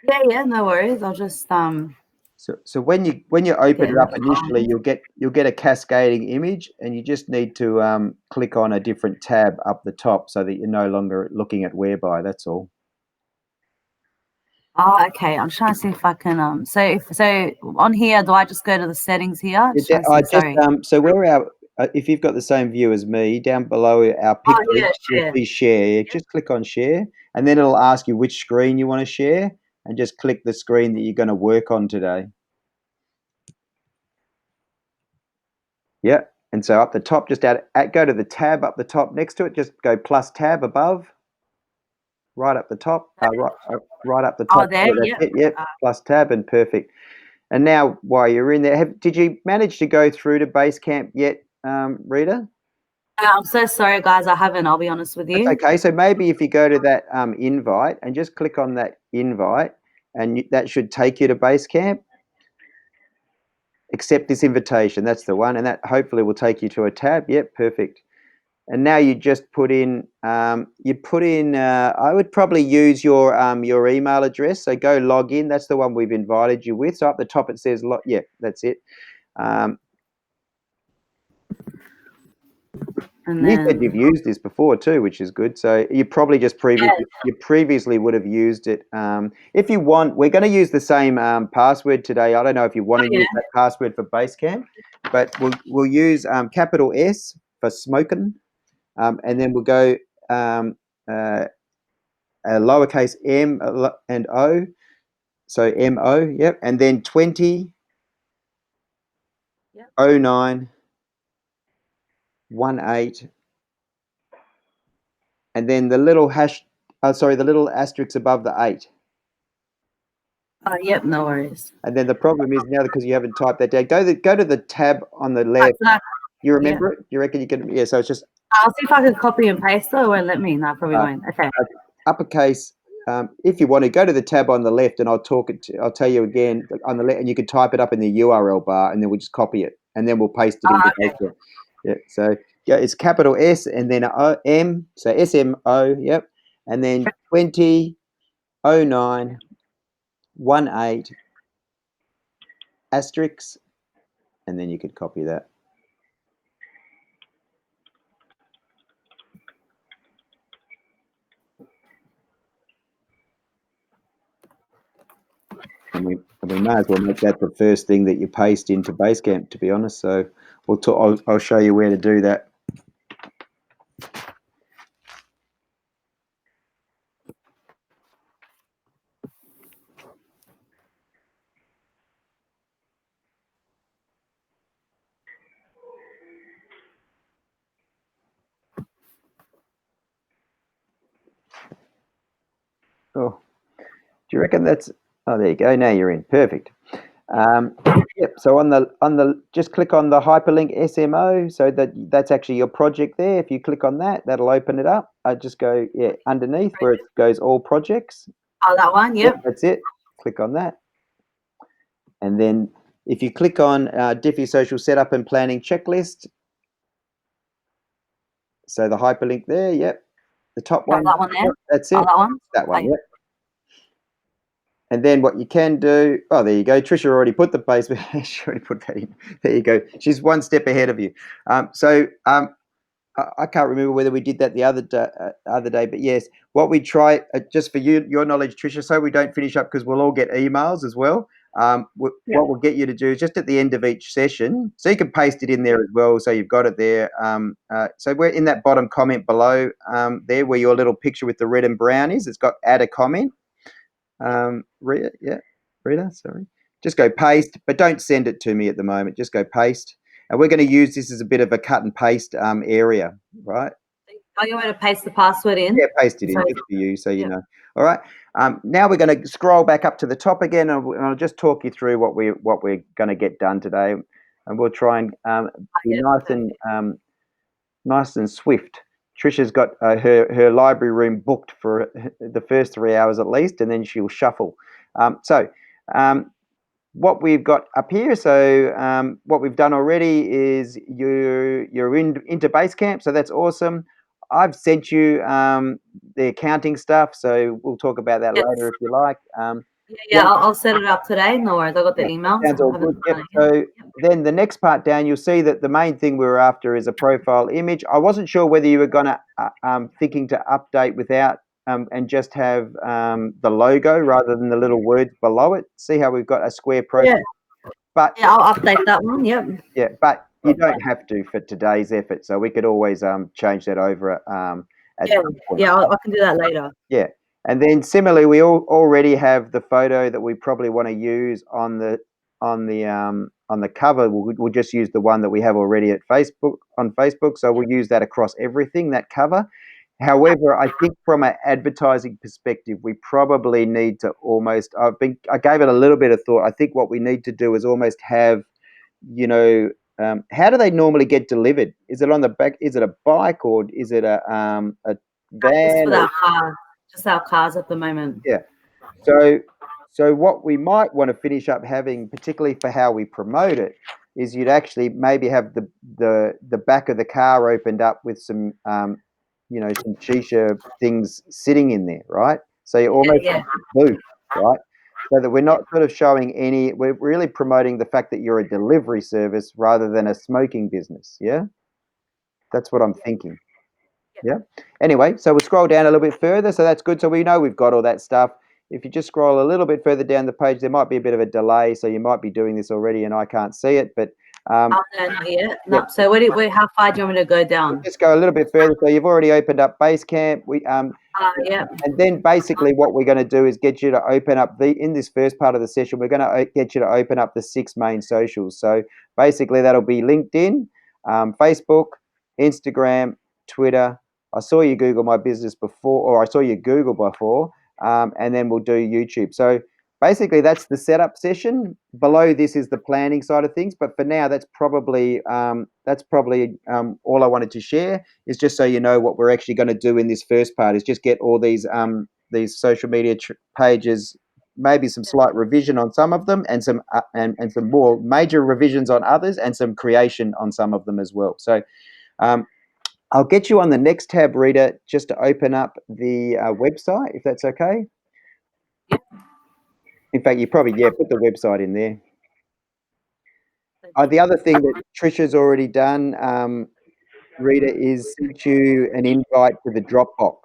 Yeah, no worries. I'll just So when you open get it in the up initially, phone. you'll get a cascading image, and you just need to click on a different tab up the top so that you're no longer looking at whereby. That's all. Oh, okay. I'm trying to see if I can so on here, do I just go to the settings here? Yeah, Just trying to I see, just sorry. so where our if you've got the same view as me, down below our Oh picture, yeah, you'll share. see share. Just click on share, and then it'll ask you which screen you want to share, and just click the screen that you're going to work on today. Yeah, and so up the top, just go to the tab up the top next to it. Just go plus tab above, right up the top, right up the Oh top. there, Yeah, that's yep. it. Yep, plus tab and perfect. And now, while you're in there, did you manage to go through to Basecamp yet, Rita? I'm so sorry guys, I haven't, I'll be honest with That's you. okay. So maybe if you go to that invite and just click on that invite, and that should take you to Basecamp. Accept this invitation. That's the one, and that hopefully will take you to a tab. Yep, perfect. And now you just put in. You put in. I would probably use your email address. So go log in. That's the one we've invited you with. So up the top it says Yeah, that's it. Um, And You said you've then used this before too, which is good. So you probably just yeah, previously would have used it. If you want, we're going to use the same password today. I don't know if you want oh to use yeah, that password for Basecamp, but we'll use capital S for Smokin, and then we'll go um, uh, lowercase m and o. So mo, yep, and then 20 yep. 09 18, and then the little hash. Sorry, the little asterisk above the 8. Oh yep, no worries. And then the problem is now because you haven't typed that down, go to the tab on the Oh, left. so that, You yeah. remember it? You reckon you can? Yeah. So it's just I'll see if I can copy and paste it, or it won't let me. No, it probably uh, won't. Okay. uppercase. If you want to go to the tab on the left, and I'll tell you again on the left, and you can type it up in the URL bar, and then we'll just copy it, and then we'll paste it into Okay. Basecamp. Yeah. So yeah, it's capital S and then M. So SMO. Yep. And then 200918 asterisk, and then you could copy that. And we may as well make that the first thing that you paste into Basecamp, to be honest. So I'll show you where to do that. Oh, do you reckon that's? Oh, there you go. Now you're in. Perfect. Um, yep. So on the just click on the hyperlink SMO. So that's actually your project there. If you click on that, that'll open it up. I just go underneath where it goes all projects. Oh, that one. Yep, Yep. that's it. Click on that, and then if you click on Diffie Social Setup and Planning Checklist, so the hyperlink there, yep, the top Oh, one, that one there. yep, that's Oh, it, that one. that Oh, one, yeah. yep. And then what you can do, oh, there you go. Trisha already put the base, she already put that in. There you go. She's one step ahead of you. I can't remember whether we did that the other day, but yes, what we try, just for your knowledge, Trisha, so we don't finish up because we'll all get emails as well. Yeah. What we'll get you to do is just at the end of each session, so you can paste it in there as well, so you've got it there. So we're in that bottom comment below there, where your little picture with the red and brown is. It's got add a comment. Rita, yeah, Rita, sorry. Just go paste, but don't send it to me at the moment. Just go paste. And we're going to use this as a bit of a cut and paste area, right? Oh, you want to paste the password Yeah, in? paste it So in just for you so you yeah. know. All right. Now we're going to scroll back up to the top again, and I'll just talk you through what we're going to get done today, and we'll try and be Yeah. nice and swift. Trisha's got her library room booked for the first 3 hours at least, and then she'll shuffle. So what we've got up here. So what we've done already is you're into Basecamp, so that's awesome. I've sent you the accounting stuff, so we'll talk about that Yes. later if you like. Yeah, I'll set it up today. No worries. I got the Yeah, email, sounds so all I good. haven't Yep. done it So yet. then the next part, Dan, you'll see that the main thing we were after is a profile image. I wasn't sure whether you were going to thinking to update without and just have the logo rather than the little words below it. See how we've got a square profile, but Yeah, I'll update that one. Yep. yeah, but you don't have to for today's effort. So we could always change that over at Yeah, some point. yeah, I can do that later. Yeah. And then similarly, we already have the photo that we probably want to use on the cover. We'll just use the one that we have already at Facebook. So we'll use that across everything, that cover. However, I think from an advertising perspective, we probably need to I gave it a little bit of thought. I think what we need to do is almost have, you know, how do they normally get delivered? Is it on the back? Is it a bike or is it a Just van for or our car, just our cars at the moment. yeah. So so what we might want to finish up having, particularly for how we promote it, is you'd actually maybe have the back of the car opened up with some some shisha things sitting in there, right? So you almost Yeah, like a booth, right? So that we're not sort of showing we're really promoting the fact that you're a delivery service rather than a smoking business. Yeah, that's what I'm thinking. Yeah. Anyway, so we'll scroll down a little bit further. So that's good. So we know we've got all that stuff. If you just scroll a little bit further down the page, there might be a bit of a delay. So you might be doing this already and I can't see it. But Oh, no, not yet. yeah, No. So how far do you want me to go down? just go a little bit further. So you've already opened up Basecamp. Yeah. And then basically what we're going to do is get you to open up in this first part of the session, we're going to get you to open up the 6 main socials. So basically that'll be LinkedIn, Facebook, Instagram, Twitter. I saw you Google My Business before, or I saw you Google before, and then we'll do YouTube. So basically that's the setup session. Below this is the planning side of things, but for now that's probably all I wanted to share. Is just so you know what we're actually going to do in this first part is just get all these social media pages, maybe some slight revision on some of them, and some more major revisions on others, and some creation on some of them as well. So um, I'll get you on the next tab, Rita, just to open up the website, if that's okay. In fact, you probably put the website in there. The other thing that Trisha's already done, Rita, is sent you an invite to the Dropbox,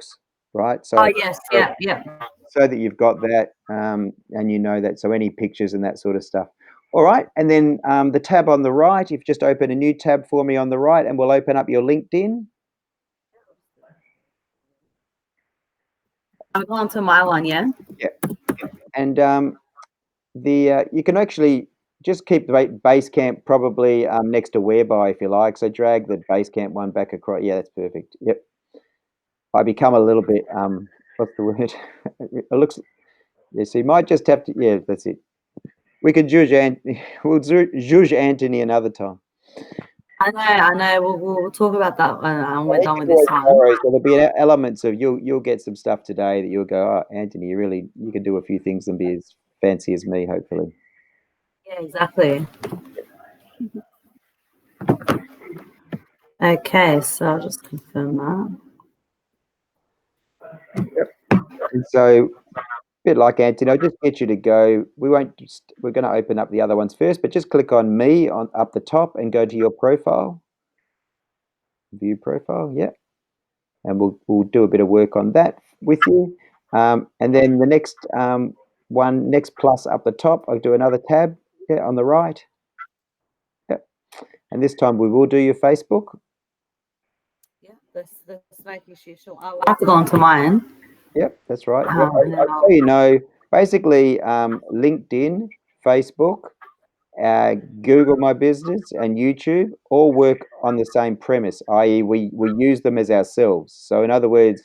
right? Oh, yes. Yeah. Yeah. So that you've got that, and you know that. So any pictures and that sort of stuff. All right, and then the tab on the right, you've just opened a new tab for me on the right, and we'll open up your LinkedIn. I'm going to my one. Yeah. Yeah, and you can actually just keep the Basecamp probably next to Whereby if you like. So drag the Basecamp one back across. Yeah, that's perfect. Yep. I become a little bit what's the word? It looks. Yeah, so you might just have to. Yeah, that's it. We could we'll judge Anthony another time. I know. I know. We'll talk about that when Well, we're he done can with this always one. borrow, so there'll be elements of you'll get some stuff today that you'll go, oh, Anthony, you can do a few things and be as fancy as me, hopefully. Yeah. Exactly. Okay. So I'll just confirm that. And so, a bit like Anthony, I'll just get you to go. We're going to open up the other ones first, but just click on me on up the top and go to your profile, view profile, yeah, and we'll do a bit of work on that with you. And then the next next plus up the top, I'll do another tab, yeah, on the right. Yep. And this time we will do your Facebook. Yeah. This smoking shisha. I'll have to go onto mine. Yep, that's right. And then So you know, basically, LinkedIn, Facebook, Google My Business, and YouTube all work on the same premise, i.e., we use them as ourselves. So, in other words,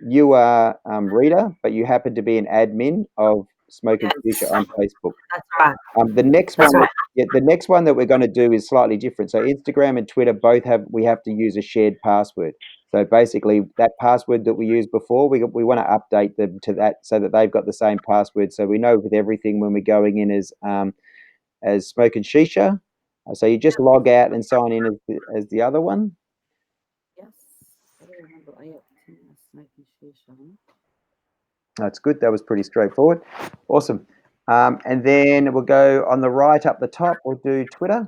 you are Rita, but you happen to be an admin of Smokin yes, Shisha on Facebook. that's right. The next That's one, right. the next one that we're going to do is slightly different. So Instagram and Twitter both we have to use a shared password. So basically, that password that we used before, we want to update them to that so that they've got the same password. So we know with everything when we're going in as Smokin Shisha. So you just log out and sign in as the other one. Yes. I don't remember. I have smoking shisha. That's good. That was pretty straightforward. Awesome. And then we'll go on the right up the top. We'll do Twitter.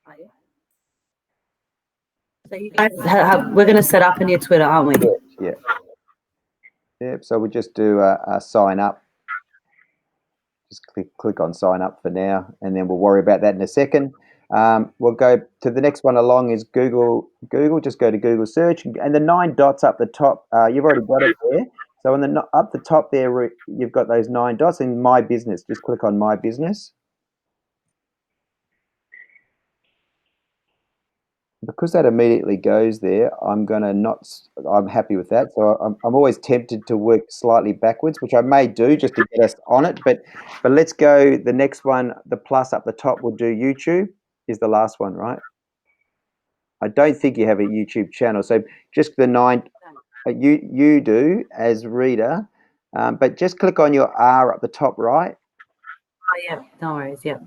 Oh, yeah. So you guys we're going to set up a new Twitter, aren't we? Yeah. Yeah. So we'll just do a sign up. Just click on sign up for now, and then we'll worry about that in a second. We'll go to the next one along is Google. Just go to Google search, and the 9 dots up the top. You've already got it there. So on the up the top there, you've got those 9 dots in My Business. Just click on My Business. Because that immediately goes there, I'm happy with that. So I'm always tempted to work slightly backwards, which I may do just to get us on it. But let's go the next one. The plus up the top will do YouTube is the last one, right? I don't think you have a YouTube channel. So just the 9, you do as reader, but just click on your R up the top right. Oh, yeah. No worries. Yeah.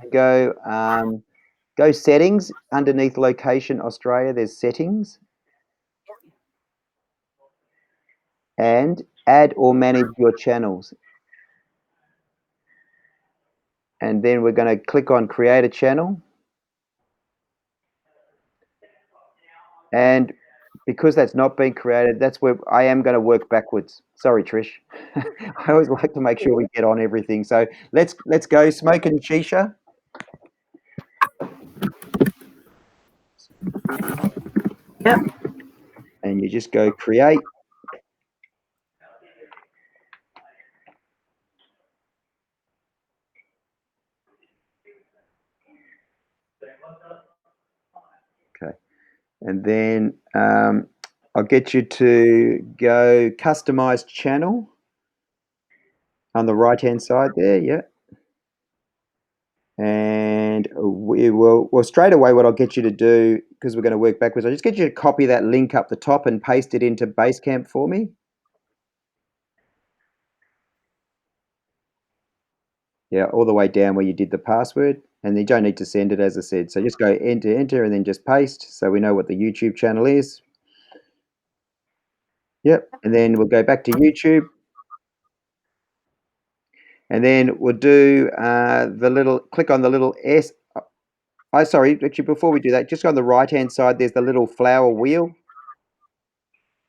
Go settings underneath location Australia. There's settings. And add or manage your channels. And then we're going to click on create a channel. And because that's not been created, that's where I am going to work backwards. Sorry, Trish. I always like to make sure we get on everything. So let's go Smokin Shisha. Yep. And you just go create. Okay. And then I'll get you to go customize channel on the right hand side there. Yeah. And well, straight away, what I'll get you to do, because we're going to work backwards, I'll just get you to copy that link up the top and paste it into Basecamp for me. Yeah, all the way down where you did the password. And you don't need to send it, as I said. So just go enter, and then just paste so we know what the YouTube channel is. Yep. And then we'll go back to YouTube. And then we'll do click on the little S. Sorry, actually, before we do that, just on the right-hand side, there's the little flower wheel.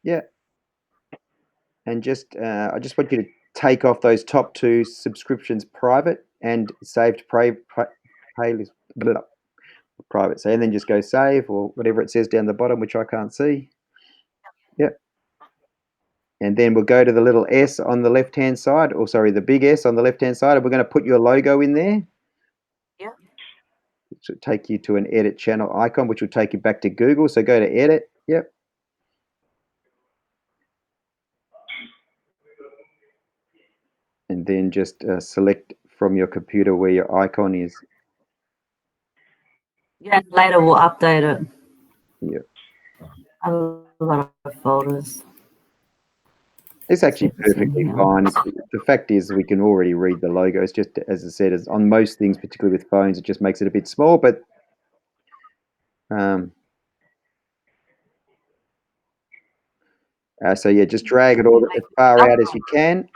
Yeah. And I just want you to take off those top 2 subscriptions private and saved playlist private. So, and then just go save or whatever it says down the bottom, which I can't see. Yep. And then we'll go to the little S on the left-hand side, or sorry, the big S on the left-hand side, and we're going to put your logo in there. Yep. Which will take you to an edit channel icon, which will take you back to Google. So go to edit. Yep. And then just select from your computer where your icon is. Yeah, later we'll update it. Yep. A lot of folders. It's actually perfectly fine. The fact is, we can already read the logo. It's just, as I said, on most things, particularly with phones, it just makes it a bit small. But so yeah, just drag it all as far out as you can.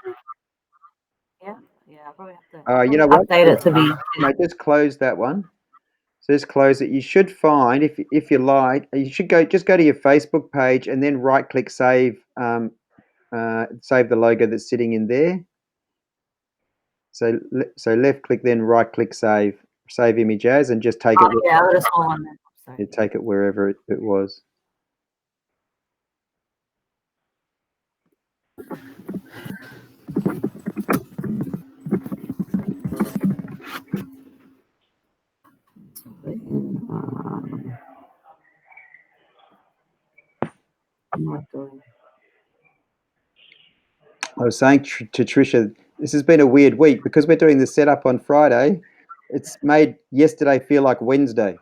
Yeah, I'll probably have to You know what? update it to be. No, just close that one. So just close it. You should find, if you like, you should just go to your Facebook page and then right-click save. Save the logo that's sitting in there. So left click, then right click save image as, and just take it. Yeah, a small one then. Sorry. You take it wherever it was. I was saying to Trisha, this has been a weird week because we're doing the setup on Friday. It's made yesterday feel like Wednesday.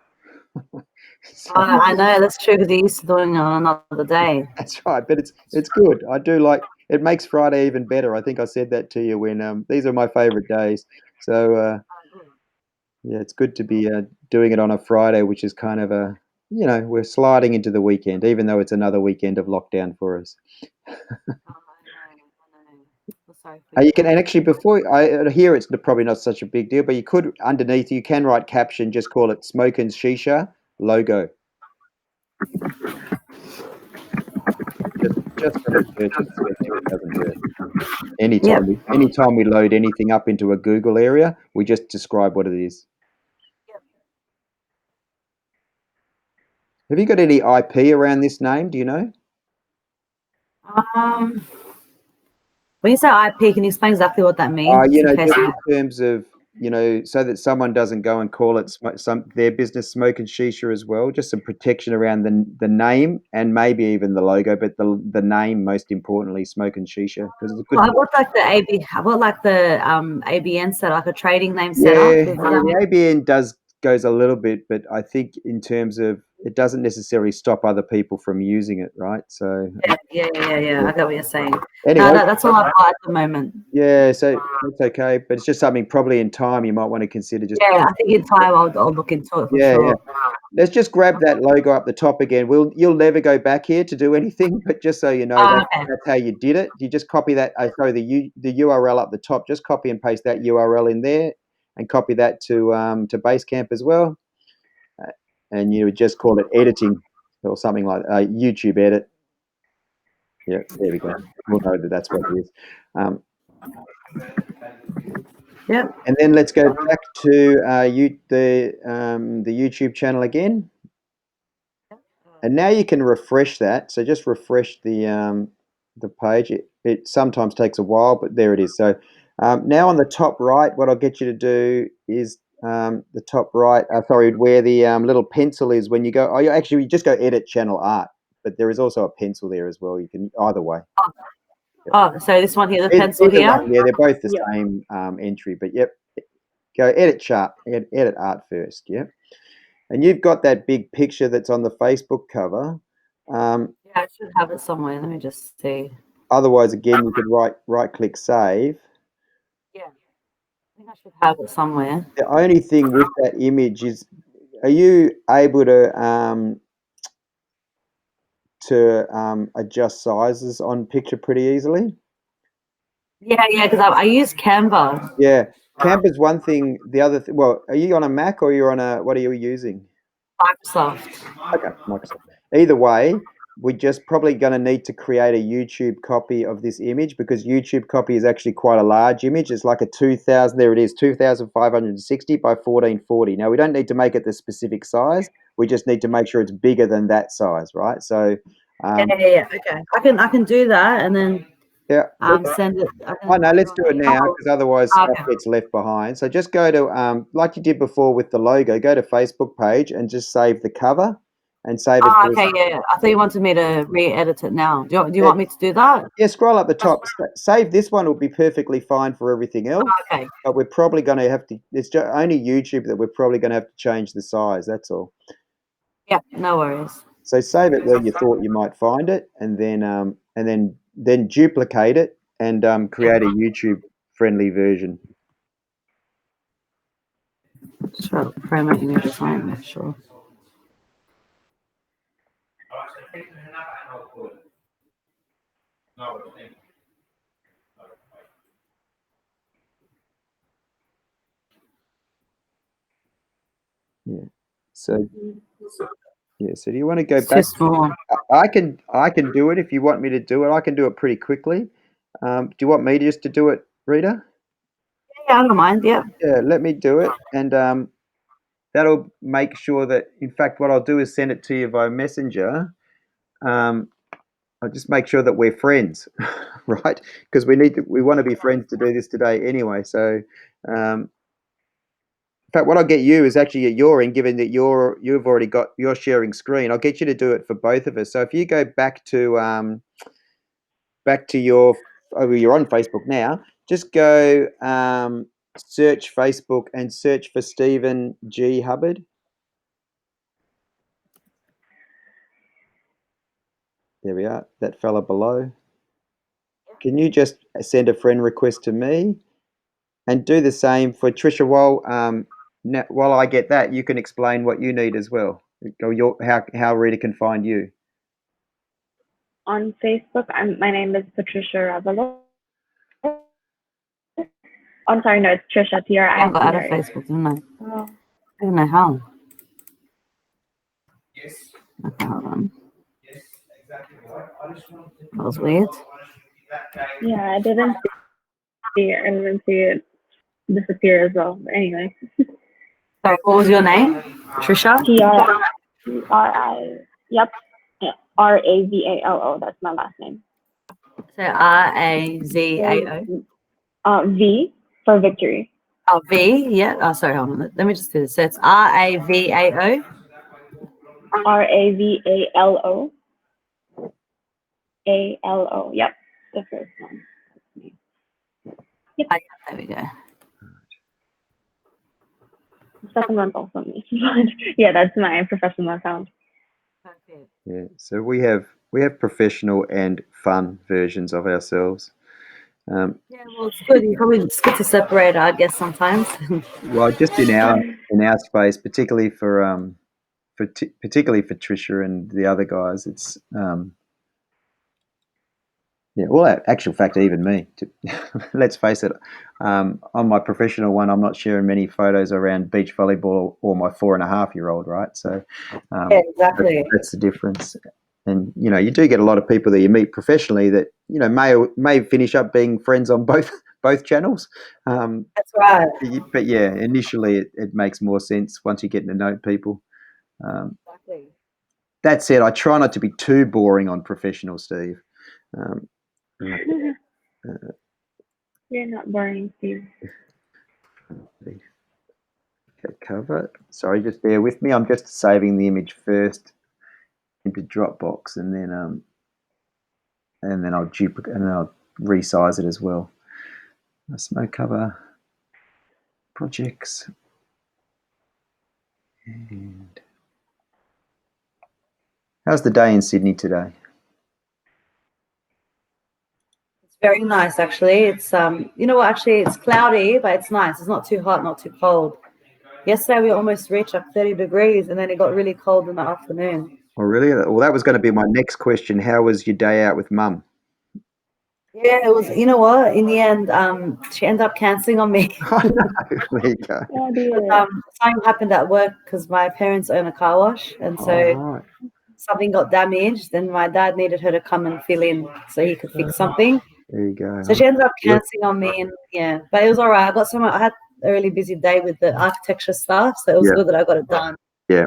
I know, that's true, because he used to doing it on another day. That's right, but it's good. I do like it. Makes Friday even better. I think I said that to you when these are my favorite days. So yeah, it's good to be doing it on a Friday, which is kind of we're sliding into the weekend, even though it's another weekend of lockdown for us. I know. Sorry. You can, and actually before I here it's probably not such a big deal, but you could underneath you can write caption, just call it Smokin Shisha logo. Just for research perspective, it doesn't hurt. Yep. Anytime we load anything up into a Google area, we just describe what it is. Have you got any IP around this name? Do you know? When you say IP, can you explain exactly what that means? You In know, case just in terms of, you know, so that someone doesn't go and call it their business Smokin Shisha as well. Just some protection around the name and maybe even the logo, but the name most importantly, Smokin Shisha, because it's a good. Well, I've got like the ABN set, like a trading name set up. Yeah, the ABN goes a little bit, but I think in terms of it doesn't necessarily stop other people from using it, right? So Yeah. I get what you're saying. anyway, No, that's all I've got at the moment. yeah, so that's okay, but it's just something probably in time you might want to consider. Just Yeah, I think in time I'll look into it for yeah. sure. Let's just grab that logo up the top again. You'll never go back here to do anything, but just so you know, Okay. that's how you did it. You just copy that. Sorry, the URL up the top. Just copy and paste that URL in there, and copy that to Basecamp as well. And you would just call it editing or something like YouTube edit. Yeah, there we go. We'll know that that's what it is. Yep. And then let's go back to the YouTube channel again. And now you can refresh that. So just refresh the page. It sometimes takes a while, but there it is. So now on the top right, what I'll get you to do is the top right. Sorry, where the little pencil is when you go. Oh, you just go edit channel art, but there is also a pencil there as well. You can either way. Oh, so this one here, the pencil Either here. one, yeah, they're both the same entry. But yep, go edit art first. Yep. And you've got that big picture that's on the Facebook cover. Yeah, I should have it somewhere. Let me just see. Otherwise, again, you could right click save. Yeah, I think I should have it somewhere. The only thing with that image is, are you able to adjust sizes on picture pretty easily? Yeah, because I use Canva. Yeah, Canva's one thing. The other well, are you on a Mac or you're on what are you using? Microsoft. Okay, Microsoft. Either way, we're just probably going to need to create a YouTube copy of this image because YouTube copy is actually quite a large image. It's like a 2000, there it is, 2560 by 1440. Now, we don't need to make it the specific size. We just need to make sure it's bigger than that size, right? So, Yeah. Okay, I can do that and then yeah. send it. Oh, no, let's do it now because otherwise stuff Okay. gets left behind. So just go to, like you did before with the logo, go to Facebook page and just save the cover and save it. Okay, yeah. I thought you wanted me to re-edit it now. Do you want me to do that? Yeah, scroll up the top. Save this one will be perfectly fine for everything else. Okay. But we're probably going to have to. It's just only YouTube that we're probably going to have to change the size. That's all. Yeah, no worries. So save it where you thought you might find it, and then duplicate it and create a YouTube friendly version. Sure. Frame it in your design. Sure. Yeah. So yeah. So do you want to go It's back? too small. I can do it if you want me to do it. I can do it pretty quickly. Do you want me just to do it, Rita? Yeah, I don't mind. Yeah. Yeah, let me do it, and that'll make sure that, in fact, what I'll do is send it to you via Messenger. I'll just make sure that we're friends, right? Because we want to be friends to do this today anyway. So, in fact, what I'll get you is actually at your end, given that you're sharing screen. I'll get you to do it for both of us. So if you go back to you're on Facebook now. Just go search Facebook and search for Stephen G. Hubbard. There we are, that fella below. Can you just send a friend request to me and do the same for Trisha? While I get that, you can explain what you need as well. How Rita can find you. On Facebook, my name is Patricia Ravelo. I'm sorry, no, it's Trisha. I got out of TRISHA. Facebook, didn't I? Oh. I don't know how. Okay, hold on. That was weird. Yeah, I didn't see it. I didn't see it disappear as well. But anyway. Sorry, what was your name? Trisha? TRI. Yep. Yeah. RAVALO. That's my last name. So RAZAO. V for victory. Oh, V, yeah. Oh, sorry, hold on. Let me just do this. So it's RAVAO. RAVALO. ALO. Yep. The first one. Yep. There we go. The second one's also me. Yeah, that's my professional account. Perfect. Yeah. So we have professional and fun versions of ourselves. Yeah, well, it's good. It's good to separate, I guess, sometimes. Well, just in our space, particularly for Trisha and the other guys, it's yeah. Well, actual fact, even me. Let's face it. On my professional one, I'm not sharing many photos around beach volleyball or my 4.5-year-old, right? So, Yeah, exactly. that's the difference. And you do get a lot of people that you meet professionally that may finish up being friends on both channels. That's right. But yeah, initially it makes more sense once you get to know people. Exactly. That said, I try not to be too boring on professional, Steve. You're not boring, Steve. Cover. Sorry, just bear with me. I'm just saving the image first into Dropbox, and then I'll duplicate and then I'll resize it as well. Smoke cover projects. And how's the day in Sydney today? It's very nice, actually. It's you know what? Actually, it's cloudy, but it's nice. It's not too hot, not too cold. Yesterday we almost reached up 30 degrees, and then it got really cold in the afternoon. Oh, really? Well, that was going to be my next question. How was your day out with Mum? Yeah, it was. You know what? In the end, she ended up cancelling on me. Oh, no. There you go. Oh, dear. Something happened at work because my parents own a car wash, and so right. something got damaged. Then my dad needed her to come and fill in so he could fix something. There you go. So she ended up cancelling on me, and yeah, but it was all right. I had a really busy day with the architecture stuff, so it was good that I got it done. Yeah.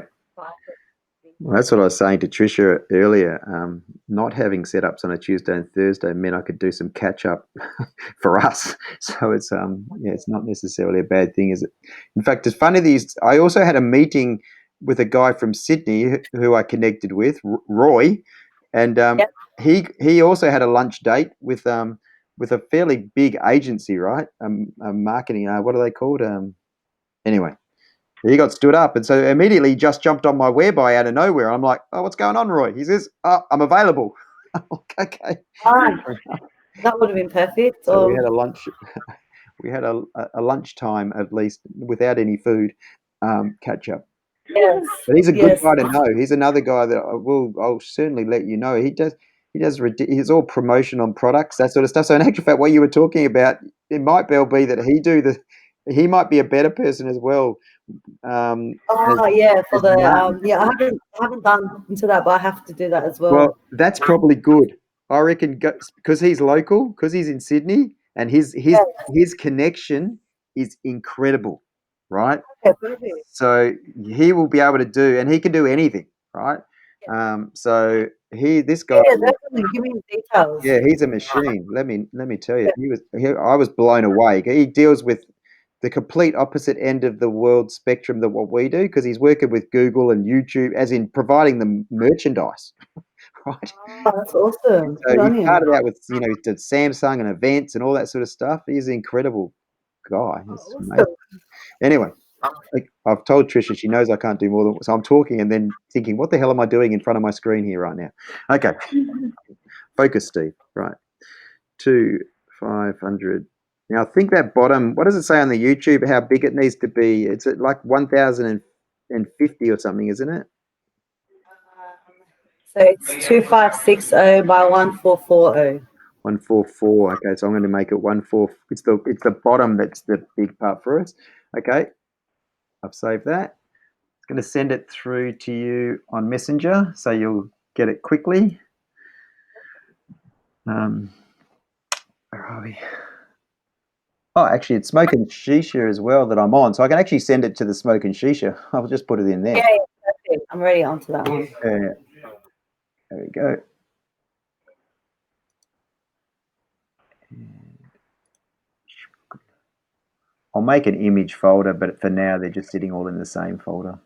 Well, that's what I was saying to Trisha earlier. Not having setups on a Tuesday and Thursday meant I could do some catch up for us. So it's it's not necessarily a bad thing, is it? In fact, it's funny these. I also had a meeting with a guy from Sydney who I connected with, Roy, and he also had a lunch date with a fairly big agency, right? A marketing. What are they called? Anyway. He got stood up, and so immediately he just jumped on my whereby out of nowhere. I'm like, "Oh, what's going on, Roy?" He says, "Oh, I'm available." I'm like, "Okay." That would have been perfect. So we had a lunch. We had a lunchtime at least without any food catch up. Yes, but he's a good guy to know. He's another guy that I'll certainly let you know. He's all promotion on products, that sort of stuff. So in actual fact, what you were talking about, it might well be that he might be a better person as well. For the I haven't done into that, but I have to do that as well. Well, that's probably good. I reckon because he's local, because he's in Sydney, and his connection is incredible, right? Okay, perfect. So he will be able to do, and he can do anything, right? So this guy, definitely give me the details. Yeah, he's a machine. Let me tell you, I was blown away. He deals with the complete opposite end of the world spectrum than what we do, because he's working with Google and YouTube, as in providing them merchandise, right? Oh, that's awesome. So he started out with he did Samsung and events and all that sort of stuff. He's an incredible guy. Amazing. Anyway, I've told Trisha, she knows I can't do more than, so I'm talking and then thinking, what the hell am I doing in front of my screen here right now? Okay, focus, Steve. Right, 500. Now I think that bottom. What does it say on the YouTube? How big it needs to be? It's at like 1,050 or something, isn't it? So it's 2560 by 1440. 144. Okay, so I'm going to make it 14. It's the bottom that's the big part for us. Okay, I've saved that. It's going to send it through to you on Messenger, so you'll get it quickly. Where are we? Oh, actually, it's Smokin Shisha as well that I'm on, so I can actually send it to the Smokin Shisha. I'll just put it in there. Yeah, perfect. I'm ready onto that one. There we go. I'll make an image folder, but for now they're just sitting all in the same folder.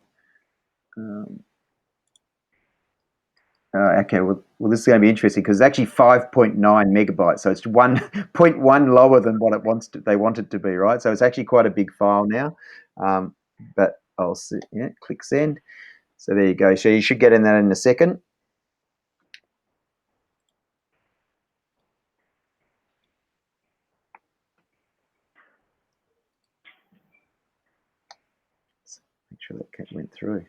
Okay, well, this is going to be interesting because it's actually 5.9 megabytes, so it's 1.1 lower than what they want it to be, right? So it's actually quite a big file now. But I'll see. Yeah, click send. So there you go. So you should get in that in a second. Make sure that went through.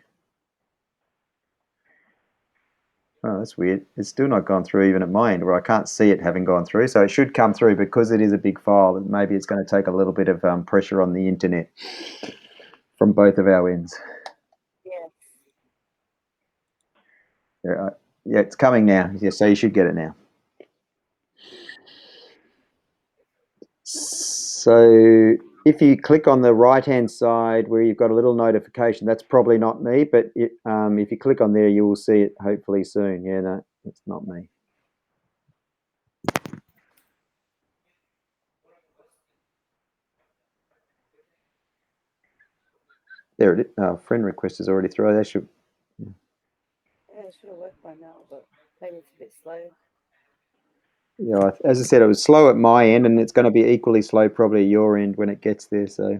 Oh, that's weird. It's still not gone through even at my end, where I can't see it having gone through. So it should come through because it is a big file. Maybe it's going to take a little bit of pressure on the internet from both of our ends. Yeah. Yeah, it's coming now. Yeah, so you should get it now. So if you click on the right-hand side where you've got a little notification, that's probably not me, but if you click on there, you will see it hopefully soon. Yeah, no, it's not me. There it is. Friend request is already through. That should. Yeah, it should have worked by now, but maybe it's a bit slow. Yeah, as I said, it was slow at my end, and it's going to be equally slow probably at your end when it gets there. So.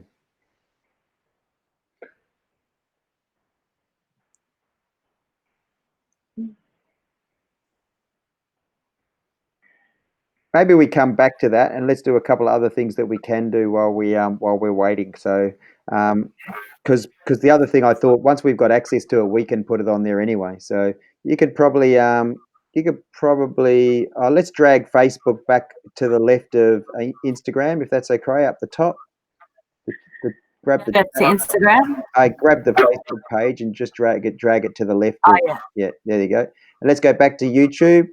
Maybe we come back to that, and let's do a couple of other things that we can do while we're waiting. So, because the other thing I thought, once we've got access to it, we can put it on there anyway. So you could probably let's drag Facebook back to the left of Instagram, if that's okay, up the top. Grab That's Instagram. I grab the Facebook page and just drag it to the left. Oh, yeah. Yeah, there you go. And let's go back to YouTube.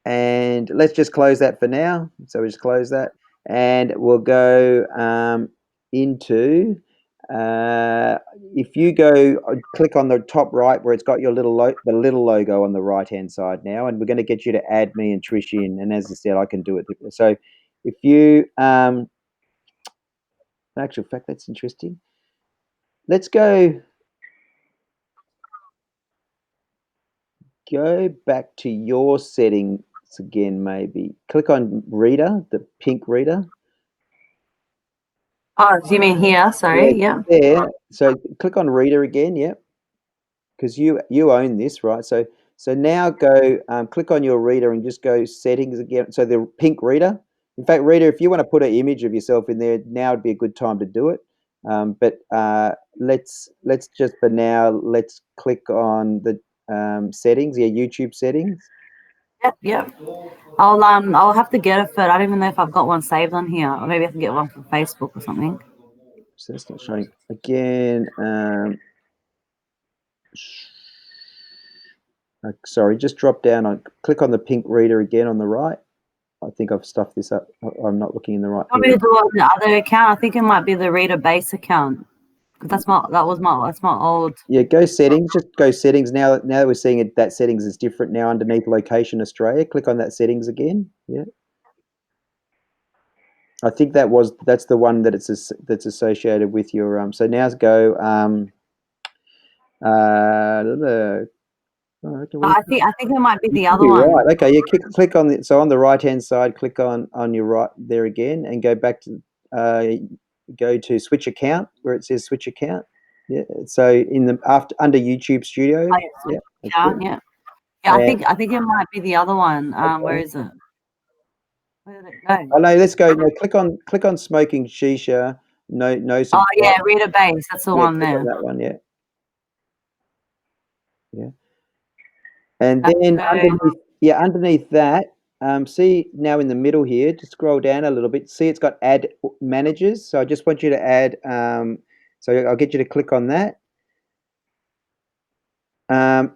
And let's just close that for now. So we just close that, and we'll go into. If you go click on the top right where it's got your little logo on the right hand side now, and we're going to get you to add me and Trish in. And as I said, I can do it. So if you, in actual fact, that's interesting. Let's go back to your settings again. Maybe click on reader, the pink reader. Oh, do you mean here? Sorry. Yeah. There. So click on reader again. Yeah. Because you own this, right? So now go click on your reader and just go settings again. So the pink reader. In fact, reader, if you want to put an image of yourself in there, now would be a good time to do it. But let's just for now, let's click on the settings. Yeah, YouTube settings. Yep. I'll have to get it, but I don't even know if I've got one saved on here. Or maybe I can get one from Facebook or something. So that's not showing again. Sorry, just drop down on click on the pink reader again on the right. I think I've stuffed this up. I'm not looking in the right. Want me to do it on the other account? I think it might be the Reader Base account. That's my old. Yeah, go settings. Just go settings now. Now that we're seeing it, that settings is different now underneath location Australia. Click on that settings again. Yeah, I think that's the one that that's associated with your So now go I think it might be the other one. Right. Okay. You click on on the right hand side. Click on your right there again, and go back to go to switch account where it says switch account. Yeah. So in the under YouTube Studio. Yeah. I think it might be the other one. Where is it? Where did it go? Oh no, let's go. No, click on Smokin Shisha. No. Oh yeah, Reader Base. That's the one click there. on that one. Yeah. And then Yeah, underneath that, see now in the middle here, just scroll down a little bit. See it's got add managers. So I just want you to add, so I'll get you to click on that. Oh,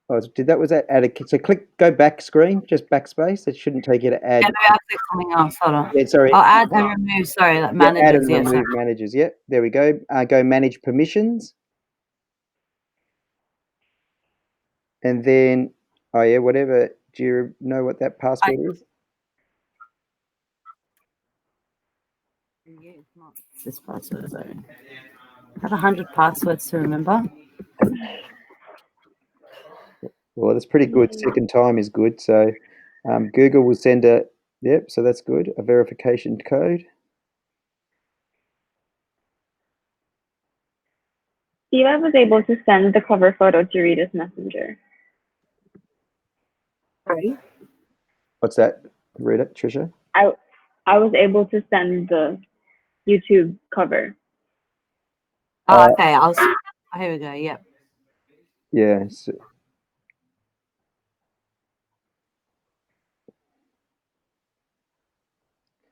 was that add a, so go back screen, just backspace. It shouldn't take you to add. Yeah, maybe I'll click something else. Hold on. Yeah, sorry. I'll add and remove, sorry, like Yeah, add managers. and Yeah, remove managers. Yeah, there we go. Go manage permissions. And then, oh yeah, whatever. Do you know what that password is? It's not this password. Sorry. I have 100 passwords to remember. Well, that's pretty good. Second time is good. So Google will send a, yep, so that's good. A verification code. Eva was able to send the cover photo to Rita's messenger. Sorry. What's that? Read it, Trisha. I was able to send the YouTube cover. Oh, okay. Oh, here we go. Yep. Yeah.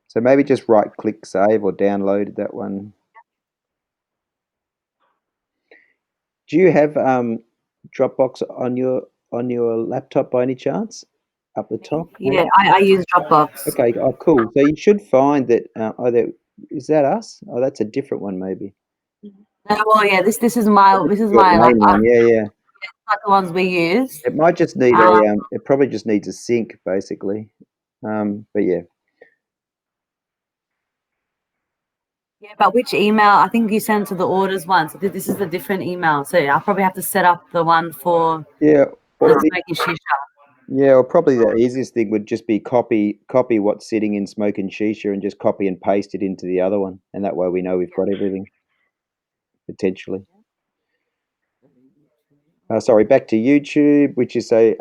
So maybe just right click save or download that one. Do you have Dropbox on your laptop by any chance? Up the top? Yeah, I use Dropbox. Okay. Oh, cool. So you should find that. Is that us? Oh, that's a different one, maybe. No, well, yeah. This is my Your like main one. Yeah. like the ones we use. It might just need Um, a. It probably just needs a sync, basically. But yeah. Yeah, but which email? I think you sent to the orders one. So this is a different email. So I'll probably have to set up the one for Yeah. the Smokin Shisha. Yeah, or probably the easiest thing would just be copy what's sitting in Smokin Shisha and just copy and paste it into the other one, and that way we know we've got everything potentially. Sorry, back to YouTube, which is oh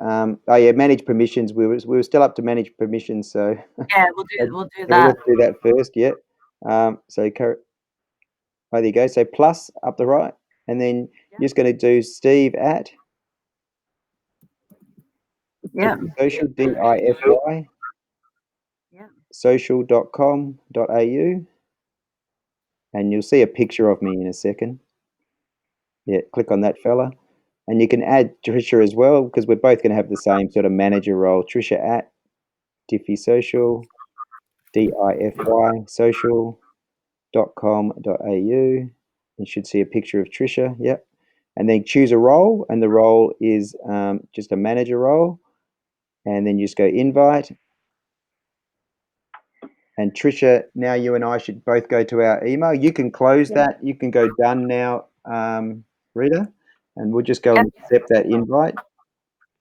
yeah, manage permissions. We were still up to manage permissions, so Yeah, we'll do that. let's do that first. Yeah. Oh, there you go. So plus up the right, and then you're just going to do Steve at Yeah. social DIFY Yeah. social.com.au, and you'll see a picture of me in a second. Yeah, click on that fella. And you can add Trisha as well, because we're both going to have the same sort of manager role. Trisha at Diffy Social, DIFY social.com.au. You should see a picture of Trisha. Yep. And then choose a role, and the role is just a manager role. And then you just go invite. And Trisha, now you and I should both go to our email. You can close that. You can go done now, Rita, and we'll just go and accept that invite.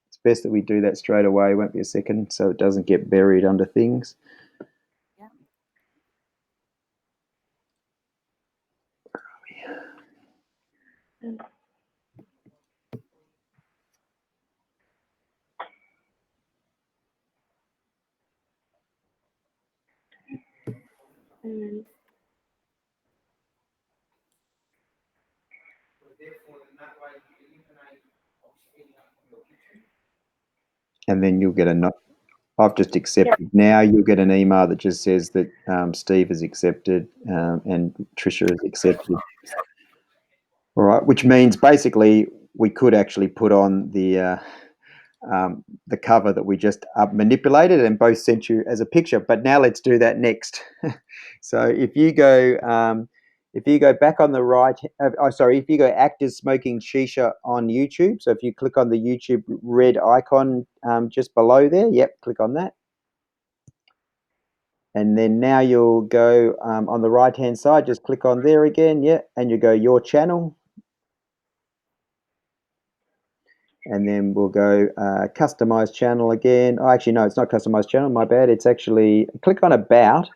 It's best that we do that straight away. It won't be a second, so it doesn't get buried under things. And then you'll get a note. I've just accepted. Now you'll get an email that just says that Steve has accepted and Trisha has accepted. All right, which means basically we could actually put on the cover that we just manipulated and both sent you as a picture. But now let's do that next. So if you go back on the right, if you go actors smoking shisha on YouTube. So if you click on the YouTube red icon just below there, yep, click on that. And then now you'll go on the right hand side, just click on there again, yeah, and you go your channel. And then we'll go customize channel again. Oh, actually, no, it's not customize channel. My bad. It's actually click on about.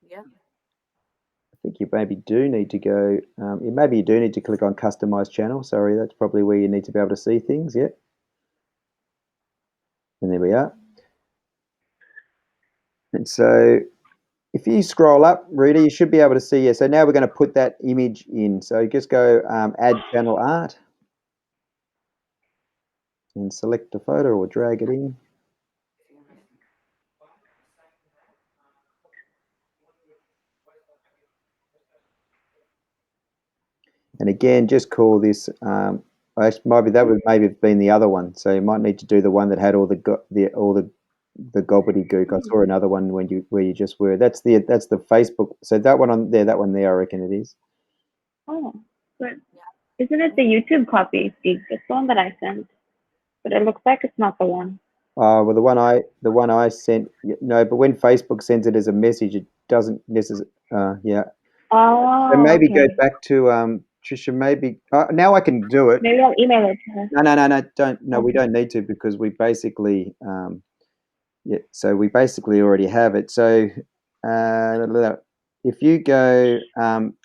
Yeah. I think you maybe do need to go. Maybe you do need to click on customize channel. Sorry, that's probably where you need to be able to see things. Yeah. And there we are. And so if you scroll up, Rita, you should be able to see. Yeah. So now we're going to put that image in. So just go add channel art. and select a photo or drag it in. And again, just call this. Maybe that would maybe have been the other one. So you might need to do the one that had all the gobbledygook. I saw another one where you just were. That's the Facebook. So that one there, I reckon it is. Oh, but isn't it the YouTube copy, Steve? It's the one that I sent, but it looks like it's not the one. Well, the one I sent, no, but when Facebook sends it as a message, it doesn't necessarily. Yeah. Oh, So maybe okay. go back to Trisha. Maybe now I can do it. Maybe I'll email it to her. No, don't. No, we don't need to because we basically, yeah. So we basically already have it. So if you go,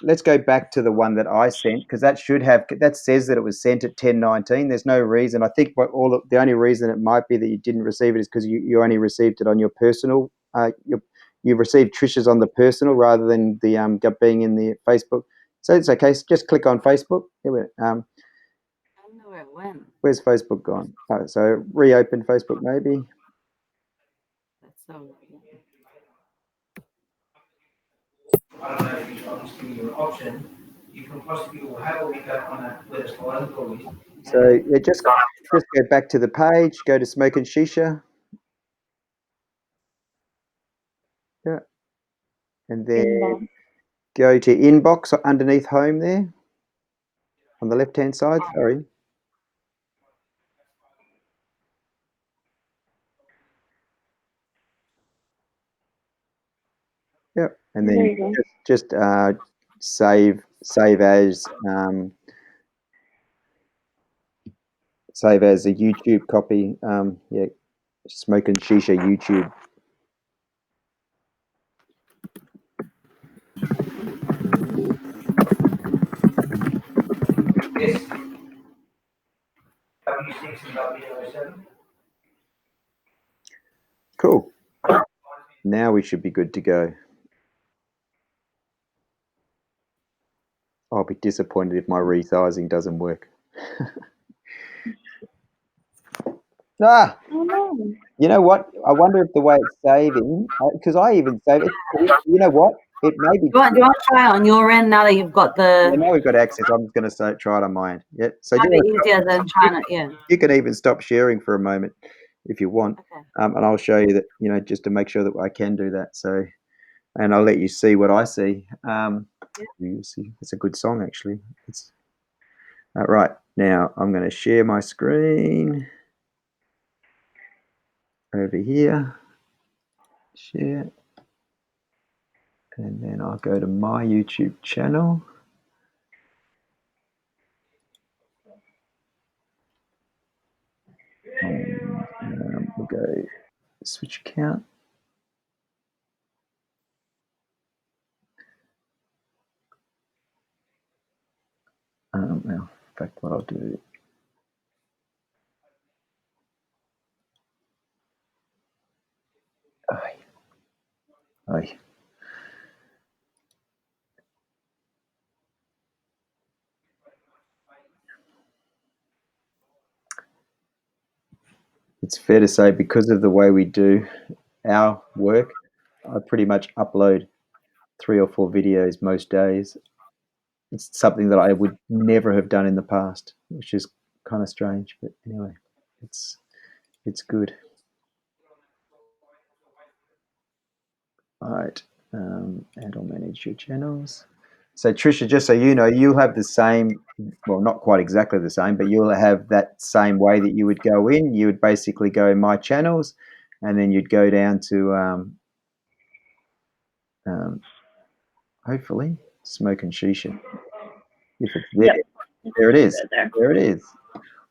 let's go back to the one that I sent because that says that it was sent at 10:19. There's no reason. I think the only reason it might be that you didn't receive it is because you only received it on your personal. You received Trisha's on the personal rather than the being in the Facebook. So it's okay. So just click on Facebook. I don't know where it went. Where's Facebook gone? Oh, so reopen Facebook maybe. That's so. I don't know if you want to give you an option. You can possibly have a look on a where it's local. So yeah, just go back to the page. Go to Smokin Shisha. Yeah, and then Inbox. go to inbox underneath home there on the left hand side. Sorry. Yep, and There then you go. just save as save as a YouTube copy. Yeah, Smokin Shisha YouTube. Yes. W6 and W07. Cool. Now we should be good to go. I'll be disappointed if my resizing doesn't work. Oh no. You know what? I wonder if the way it's saving, because I even save it. You know what? It may be. Do you want to try it on your end now that you've got Yeah, the? now we've got access. I'm just going to try it on my end. Yeah. So Might be easier than trying it. Yeah. you can even stop sharing for a moment if you want, Okay. and I'll show you that. Just to make sure that I can do that. So, and I'll let you see what I see. You see, it's a good song actually. It's right now. I'm going to share my screen over here. Share. And then I'll go to my YouTube channel. And we'll go switch account. Well, in fact, what I'll do. Aye. It's fair to say because of the way we do our work, I pretty much upload 3 or 4 videos most days. It's something that I would never have done in the past, which is kind of strange, but anyway, it's good. All right, and I'll manage your channels. So Trisha, just so you know, you'll have the same, well, not quite exactly the same, but you'll have that same way that you would go in. You would basically go in my channels, and then you'd go down to hopefully Smokin Shisha. If it's there, Yep. there it is. There. There it is.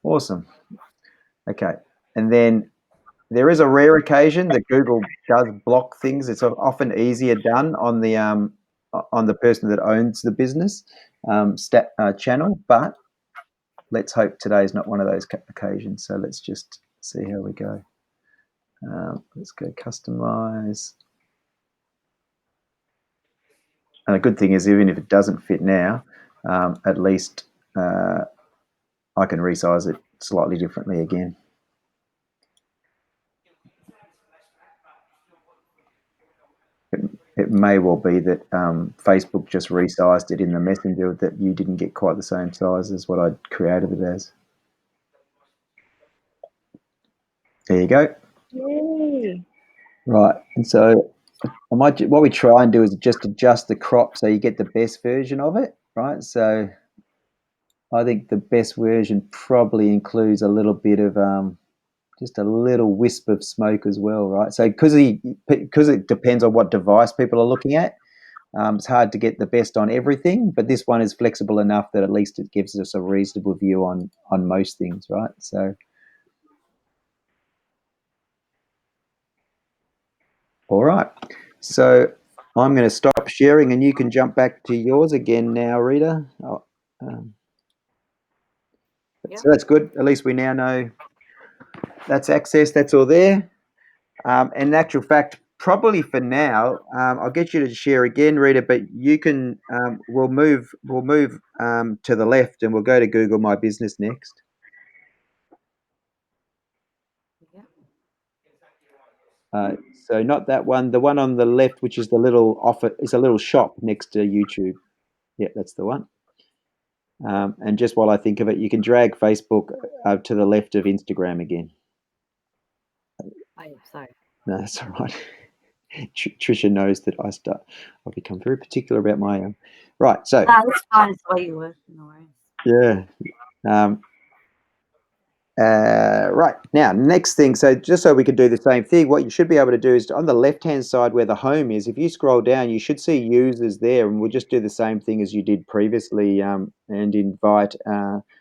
Awesome. Okay, and then there is a rare occasion that Google does block things. It's often easier done on the person that owns the business channel, but let's hope today is not one of those occasions. So let's just see how we go. Let's go customize. And the good thing is, even if it doesn't fit now, at least I can resize it slightly differently again. it may well be that Facebook just resized it in the messenger that you didn't get quite the same size as what I'd created it as. There you go. Yay. Right, and so what we try and do is just adjust the crop so you get the best version of it, right? So I think the best version probably includes a little bit of just a little wisp of smoke as well, right? So because it depends on what device people are looking at, it's hard to get the best on everything, but this one is flexible enough that at least it gives us a reasonable view on most things, right? So, all right. So I'm going to stop sharing, and you can jump back to yours again now, Rita. Yeah. So that's good. At least we now know that's access. That's all there. And in actual fact, probably for now, I'll get you to share again, Rita. But you can. We'll move to the left, and we'll go to Google My Business next. So not that one. The one on the left, which is the little offer, is a little shop next to YouTube. Yeah, that's the one. And just while I think of it, you can drag Facebook to the left of Instagram again. Oh, sorry. No, that's all right. Trisha knows that I've become very particular about my right. So No, that's fine. It's the way you work. No worries. yeah. Right now, next thing. So just so we can do the same thing, what you should be able to do is on the left-hand side where the home is. If you scroll down, you should see users there, and we'll just do the same thing as you did previously, and invite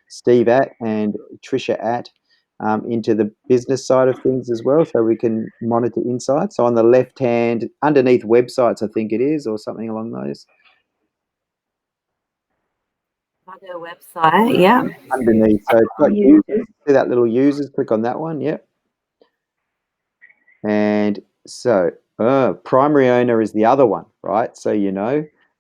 Steve at and Trisha at into the business side of things as well, so we can monitor insights. So on the left-hand, underneath websites, I think it is, or something along those. My website. Yeah. Underneath, so it's got users. See that little users? Click on that one. Yep. And so primary owner is the other one, right? So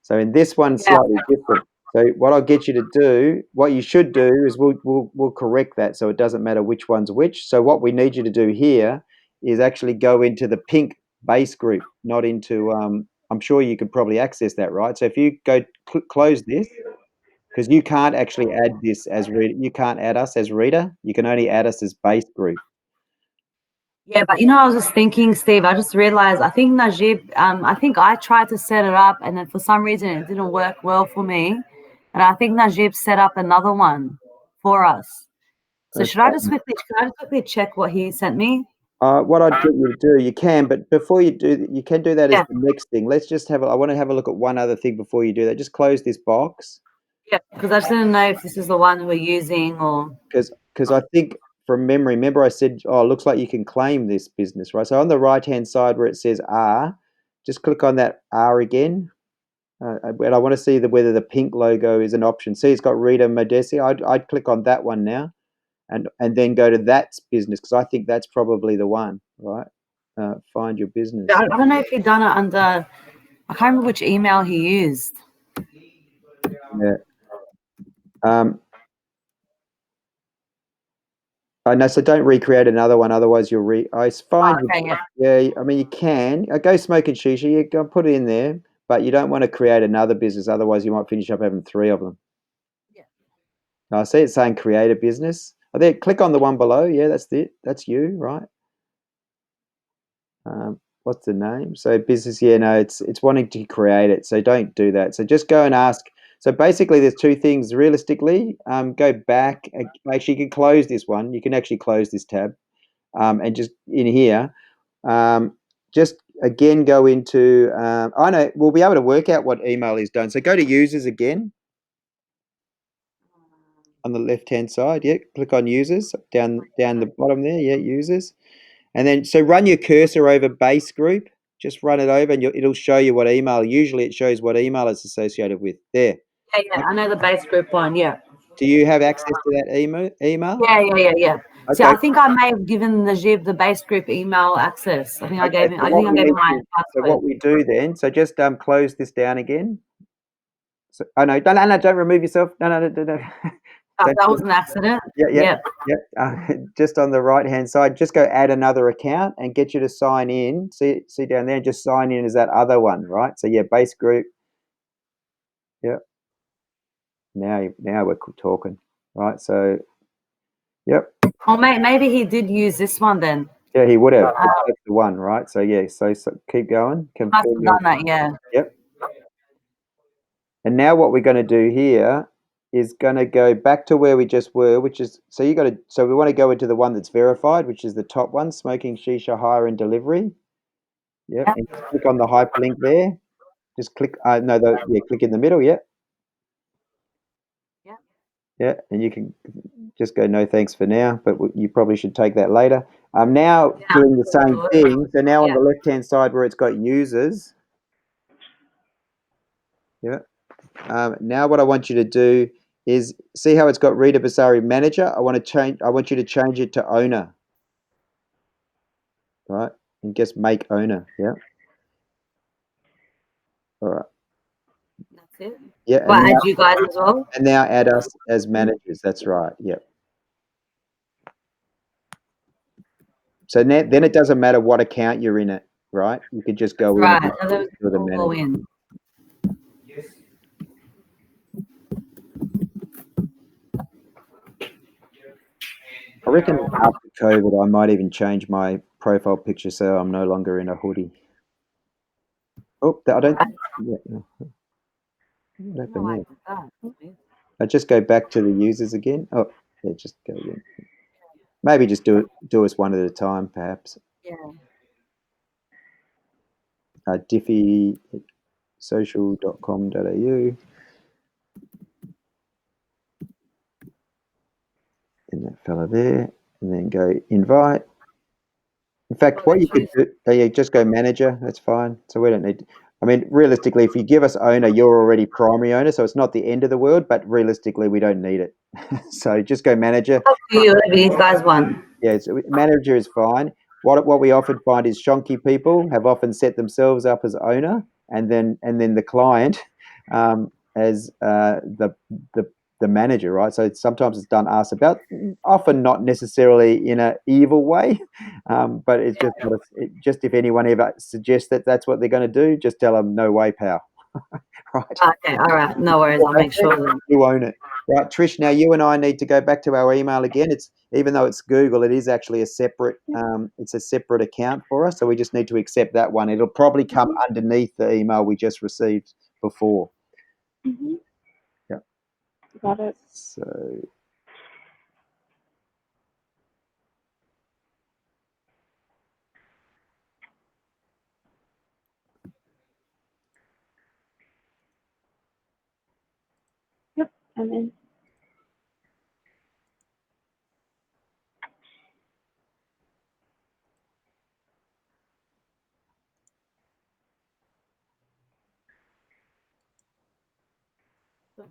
so in this one, slightly different. So what I'll get you to do, what you should do is we'll correct that so it doesn't matter which one's which. So what we need you to do here is actually go into the pink base group, not into. I'm sure you could probably access that, right? So if you go close this, because you can't actually add this as reader, you can't add us as reader. You can only add us as base group. Yeah, but I was just thinking, Steve, I just realized I think Najib, I think I tried to set it up and then for some reason it didn't work well for me. And I think Najib set up another one for us. So should I just quickly check what he sent me? What I'd get you to do, you can, but before you do, you can do that as the next thing. Let's just I want to have a look at one other thing before you do that. Just close this box. Yeah, because I just didn't know if this is the one we're using or. Because I think from memory, remember I said, oh, it looks like you can claim this business, right? So on the right-hand side where it says R, just click on that R again. And I want to see whether the pink logo is an option. See, it's got Rita Modesi. I'd click on that one now. And then go to that business because I think that's probably the one, right? Find your business. I don't know if he done it under. I can't remember which email he used. Yeah. No, so don't recreate another one, otherwise you'll it's fine. Yeah, I mean you can. Go Smokin Shisha. You go put it in there, but you don't want to create another business, otherwise you might finish up having 3 of them. Yeah. I see it's saying create a business. Oh, there, click on the one below. Yeah, that's it. That's you, right? What's the name? So business. Yeah, no, it's wanting to create it. So don't do that. So just go and ask. So basically, there's 2 things. Realistically, go back. Actually, you can close this one. You can actually close this tab, and just in here, just again go into. I know we'll be able to work out what email is done. So go to users again on the left-hand side. Yeah, click on users down the bottom there. Yeah, users. And then, so run your cursor over base group. Just run it over, and it'll show you what email. Usually, it shows what email it's associated with. There. Yeah, I know the base group one. Yeah. Do you have access to that email? Yeah. Okay. See, I think I may have given Najib the base group email access. I think I gave him. I think I gave him my password. So what we do then? So just close this down again. So, oh no, don't remove yourself. No. Oh, that was an accident. Yeah, yeah, Yep. yeah. Just on the right-hand side, just go add another account and get you to sign in. See down there, just sign in as that other one, right? So yeah, base group. Yeah. Now we're talking, right? So, yep. Oh, maybe he did use this one then. Yeah, he would have. That's the one, right? So yeah, so keep going. He must have done that, yeah. Yep. And now what we're going to do here is going to go back to where we just were, which is so we want to go into the one that's verified, which is the top one, Smoking Shisha Hire and Delivery. Yep. And just click on the hyperlink there. Just click click in the middle, yeah. Yeah. Yeah, and you can just go no thanks for now, but you probably should take that later. I'm now doing the same thing. So now on the left-hand side where it's got users, yeah. Now what I want you to do is see how it's got Rita Basari manager. I want you to change it to owner, right? And just make owner, yeah. All right. That's it. Yeah, Well, add you guys as well. and now add us as managers. That's right. Yep. So then it doesn't matter what account you're in it, right? You could just go Right. in And those with a all go manager. in. Yes. I reckon after COVID, I might even change my profile picture so I'm no longer in a hoodie. Oh, I don't. Yeah, no. What happened No, I there? did that. That's weird. I just go back to the users again. Oh, yeah, just go again. Maybe just do us one at a time, perhaps. Yeah. Diffie social.com.au. And that fella there, and then go invite. In fact, what you could do, yeah, just go manager. That's fine. So we don't need. I mean, realistically, if you give us owner, you're already primary owner, so it's not the end of the world. But realistically, we don't need it. So just go manager. Up to you, whatever you guys want. Yeah, so manager is fine. What we often find is shonky people have often set themselves up as owner, and then the client as the manager, right? So sometimes it's done us about, often not necessarily in an evil way, but it's just if anyone ever suggests that that's what they're going to do, just tell them no way, pal. Right. Okay, all right. No worries. I'll make sure that. You own it. Right, Trish, now you and I need to go back to our email again. It's even though it's Google, it is actually a separate it's a separate account for us, so we just need to accept that one. It'll probably come underneath the email we just received before. Mm-hmm. Yeah. Got it. So Yep, I'm in.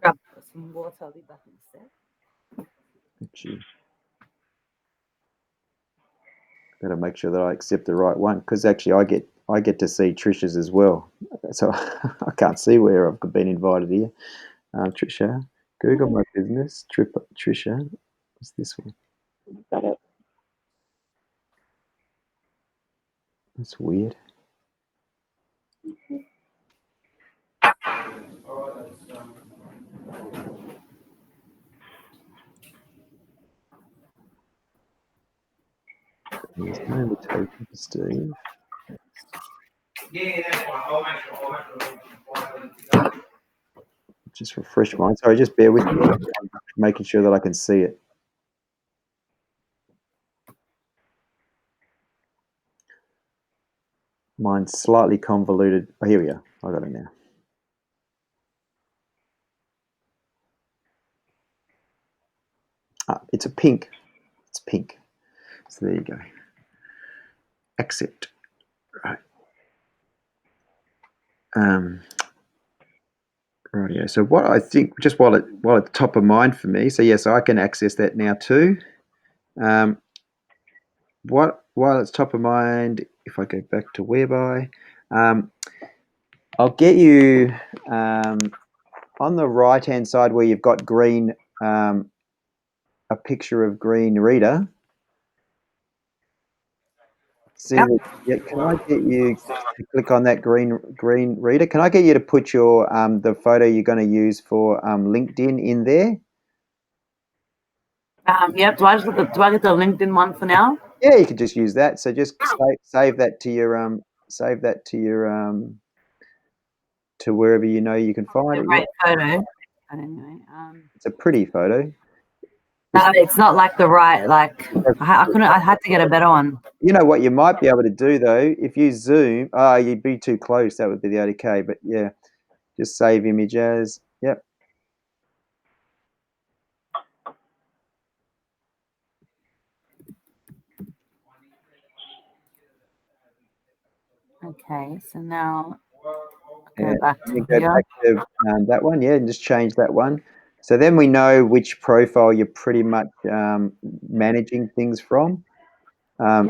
Grab some water. I'll be back in a sec. actually gotta make sure that I accept the right one, because actually I get to see Trish's as well. So I can't see where I've been invited here. Trisha, Google My Business, Trisha. What's this one? Got it. That's weird. There's no invitation for Steve. Yeah, that's fine. I'll make sure. Just refresh mine. Sorry, just bear with me. I'm making sure that I can see it. Mine's slightly convoluted. Oh, here we are. I got it now. It's a pink. It's pink. So there you go. Accept. Right. Rightio. So what I think, just while it's top of mind for me, so yes, I can access that now too. While it's top of mind, if I go back to whereby, I'll get you on the right hand side where you've got green a picture of green reader. See, Yep. yeah, can I get you to click on that green reader? Can I get you to put your the photo you're going to use for LinkedIn in there? Yep. Do I get the LinkedIn one for now? Yeah, you could just use that. So just save that to your to wherever you know you can find A it. great photo. But anyway, It's a pretty photo. no, it's not like the right. Like I couldn't. I had to get a better one. You know what you might be able to do though, if you zoom, you'd be too close. That would be the okay. But yeah, just save image as. Yep. Okay. So now Yeah, go back and then to go here. back to that one. Yeah, and just change that one. So then we know which profile you're pretty much managing things from. Yep.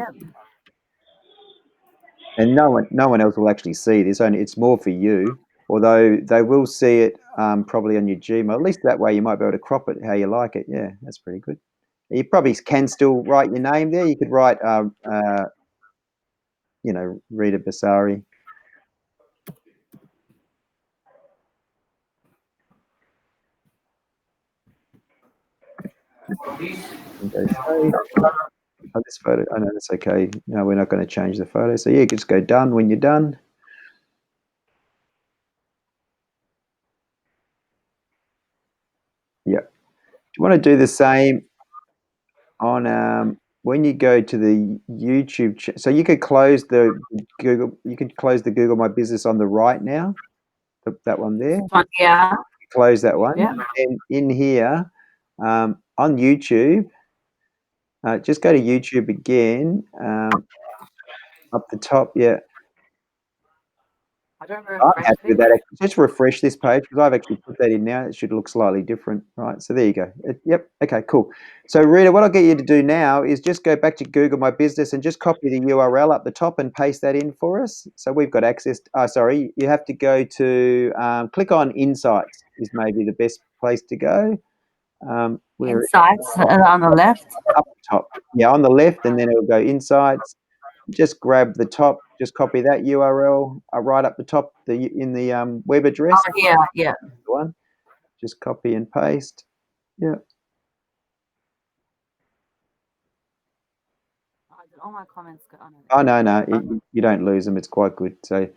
And no one else will actually see this. Only it's more for you. Although they will see it probably on your Gmail. At least that way you might be able to crop it how you like it. Yeah, that's pretty good. You probably can still write your name there. You could write, Rita Basari. And go save. Oh, this photo. Oh no, that's okay. No, we're not going to change the photo. So yeah, you can just go done when you're done. Yeah. Do you want to do the same on when you go to the YouTube? So you could close the Google. You could close the Google My Business on the right now. That one there. Yeah. Close that one. Yeah. And in here on YouTube, just go to YouTube again. Up the top, yeah. I don't I'm refresh happy with this. that. Just refresh this page because I've actually put that in now. It should look slightly different, right? So there you go. Yep. Okay, cool. So Rita, what I'll get you to do now is just go back to Google My Business and just copy the URL up the top and paste that in for us. So we've got access. Sorry, you have to go to click on Insights is maybe the best place to go. Where Insights on the left. up the top, yeah, on the left, and then it'll go Insights. Just grab the top, just copy that URL right up the top in the web address. Oh, yeah, yeah. One, just copy and paste. Yeah. Oh, did all my comments go on it? Oh no, you don't lose them. It's quite good. So,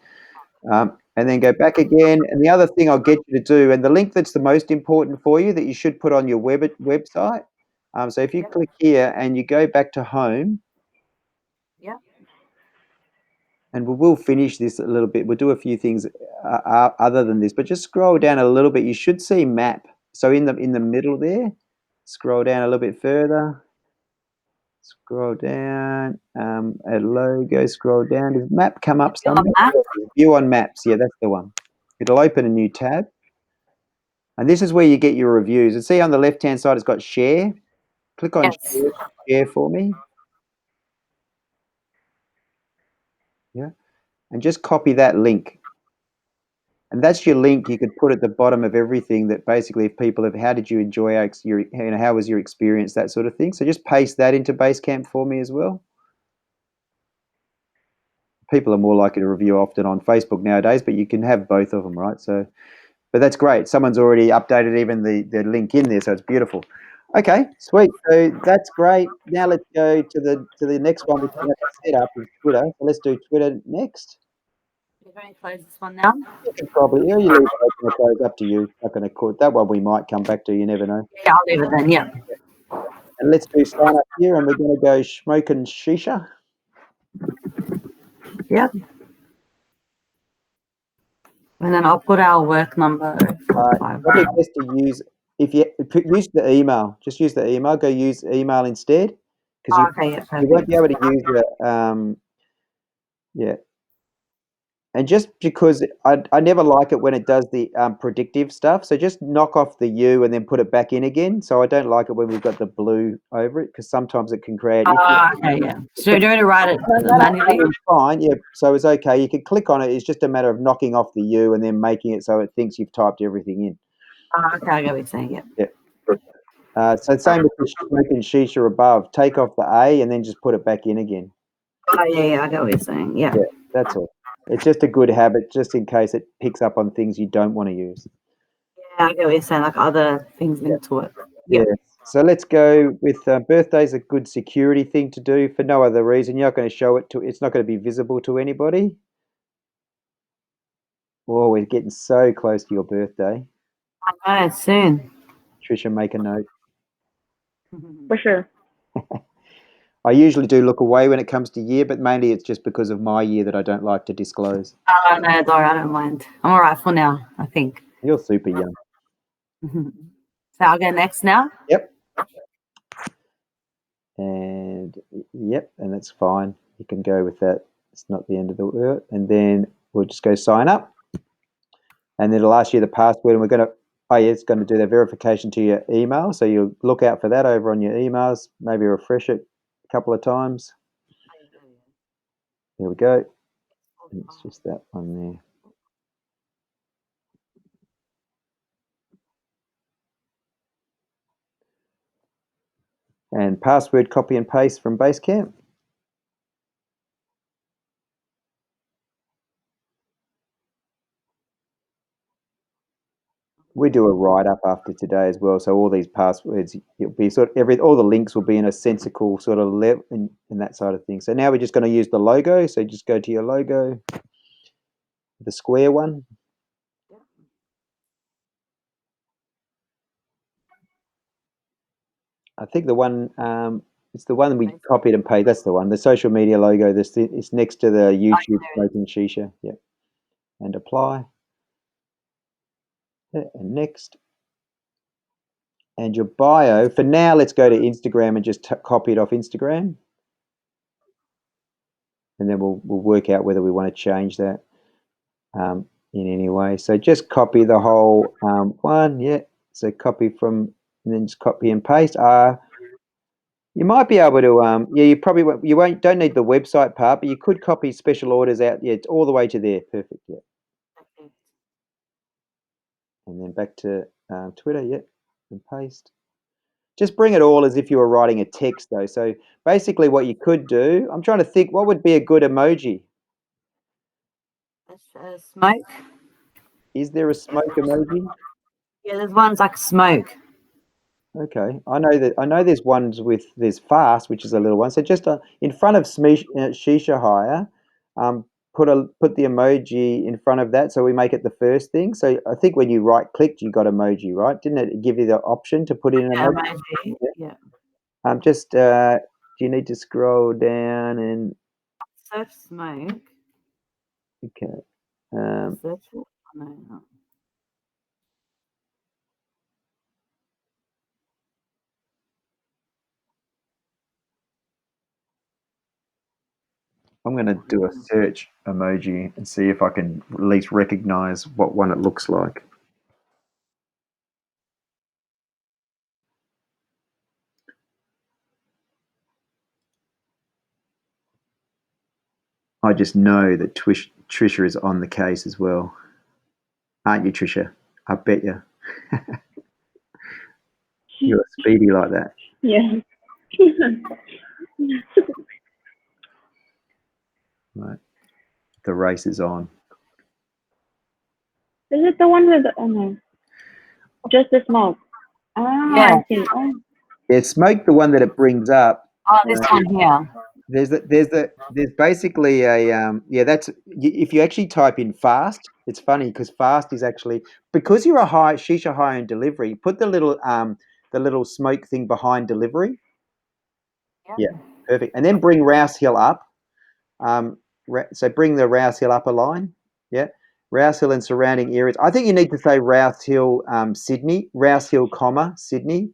and then go back again. And the other thing I'll get you to do, and the link that's the most important for you that you should put on your website. So if you click here and you go back to home. Yeah. And we will finish this a little bit. We'll do a few things other than this, but just scroll down a little bit. You should see map. So in the middle there, scroll down a little bit further. Scroll down. A logo. Scroll down. Does map come up somewhere? View on maps. Yeah, that's the one. It'll open a new tab. And this is where you get your reviews. And see on the left-hand side, it's got share. Click on share for me. Yeah. And just copy that link. And that's your link you could put at the bottom of everything that basically if people have, how did you enjoy how was your experience, that sort of thing. So just paste that into Basecamp for me as well. People are more likely to review often on Facebook nowadays, but you can have both of them, right? So, but that's great. Someone's already updated even the link in there, so it's beautiful. Okay, sweet. So that's great. Now let's go to the next one which we have to set up is Twitter. So let's do Twitter next. You're going to close this one now? You can probably, you leave it open, it's up to you. Not going to quit. That one we might come back to, you never know. Yeah, I'll leave it then, yeah. And let's do sign up here, and we're going to go Smokin Shisha. Yep. And then I'll put our work number. Probably best to use, if you use the email, just use the email. Go use email instead, because you won't be able to use the yeah. And just because I never like it when it does the predictive stuff, so just knock off the U and then put it back in again. So I don't like it when we've got the blue over it, because sometimes it can create issues. Okay, yeah. So you're going to write it manually? Fine, yeah. So it's okay. You can click on it. It's just a matter of knocking off the U and then making it so it thinks you've typed everything in. Okay, I get what you're saying, yeah. Yeah. So same with the Smokin Shisha above. Take off the A and then just put it back in again. Oh, yeah, I get what you're saying. Yeah. Yeah, that's all. It's just a good habit, just in case it picks up on things you don't want to use. Yeah, I get what you're saying, like other things linked to it. Yeah. Yeah. So let's go with birthday's a good security thing to do for no other reason. You're not going to show it to. It's not going to be visible to anybody. Oh, we're getting so close to your birthday. I know, soon. Trisha, make a note. For sure. I usually do look away when it comes to year, but mainly it's just because of my year that I don't like to disclose. Oh, no, Dora, I don't mind. I'm all right for now, I think. You're super young. So I'll go next now. Yep. And yep, and that's fine. You can go with that. It's not the end of the world. And then we'll just go sign up. And then it'll ask you the password, and we're going to, oh yeah, it's going to do that verification to your email. So you'll look out for that over on your emails. Maybe refresh it a couple of times. There we go. And it's just that one there. And password copy and paste from Basecamp. We do a write-up after today as well, so all these passwords, it'll be sort of all the links will be in a sensical sort of level in that side of things. So now we're just going to use the logo. So just go to your logo, the square one. I think the one, it's the one we copied and pasted. That's the one. The social media logo. It's next to the YouTube Smokin Shisha. Yeah, and apply. Yeah, and next. And your bio, for now, let's go to Instagram and just copy it off Instagram. And then we'll work out whether we want to change that in any way. So just copy the whole one. Yeah. So copy from, and then just copy and paste. You might be able to, yeah, you don't need the website part, but you could copy special orders out. Yeah, it's all the way to there. Perfect. Yeah. And then back to Twitter. Yeah. And paste. Just bring it all as if you were writing a text, though. So basically, what you could do, I'm trying to think, what would be a good emoji? Smoke. Is there a smoke emoji? Yeah, there's ones like smoke. Okay, I know there's ones with there's fast, which is a little one. So just in front of Shisha Hire, put the emoji in front of that, so we make it the first thing. So I think when you right clicked, you got emoji, right? Didn't it give you the option to put in an emoji? Emoji. Yeah. Just do you need to scroll down and Search smoke. okay. Search it. Oh, no. I'm going to do a search emoji and see if I can at least recognize what one it looks like. I just know that Trisha is on the case as well. Aren't you, Trisha? I bet you. You're speedy like that. Yeah. Right. The race is on. Is it the one with the, oh no, just the smoke? Ah, Yeah. I see. Oh, Yeah, smoke the one that it brings up. Oh, this one here. There's basically a yeah, that's if you actually type in fast, it's funny because fast is actually because you're a high Shisha high end delivery, put the little smoke thing behind delivery. Yeah, perfect. And then bring Rouse Hill up. So bring the Rouse Hill up a line. Yeah, Rouse Hill and surrounding areas. I think you need to say Rouse Hill, Sydney. Rouse Hill, comma Sydney.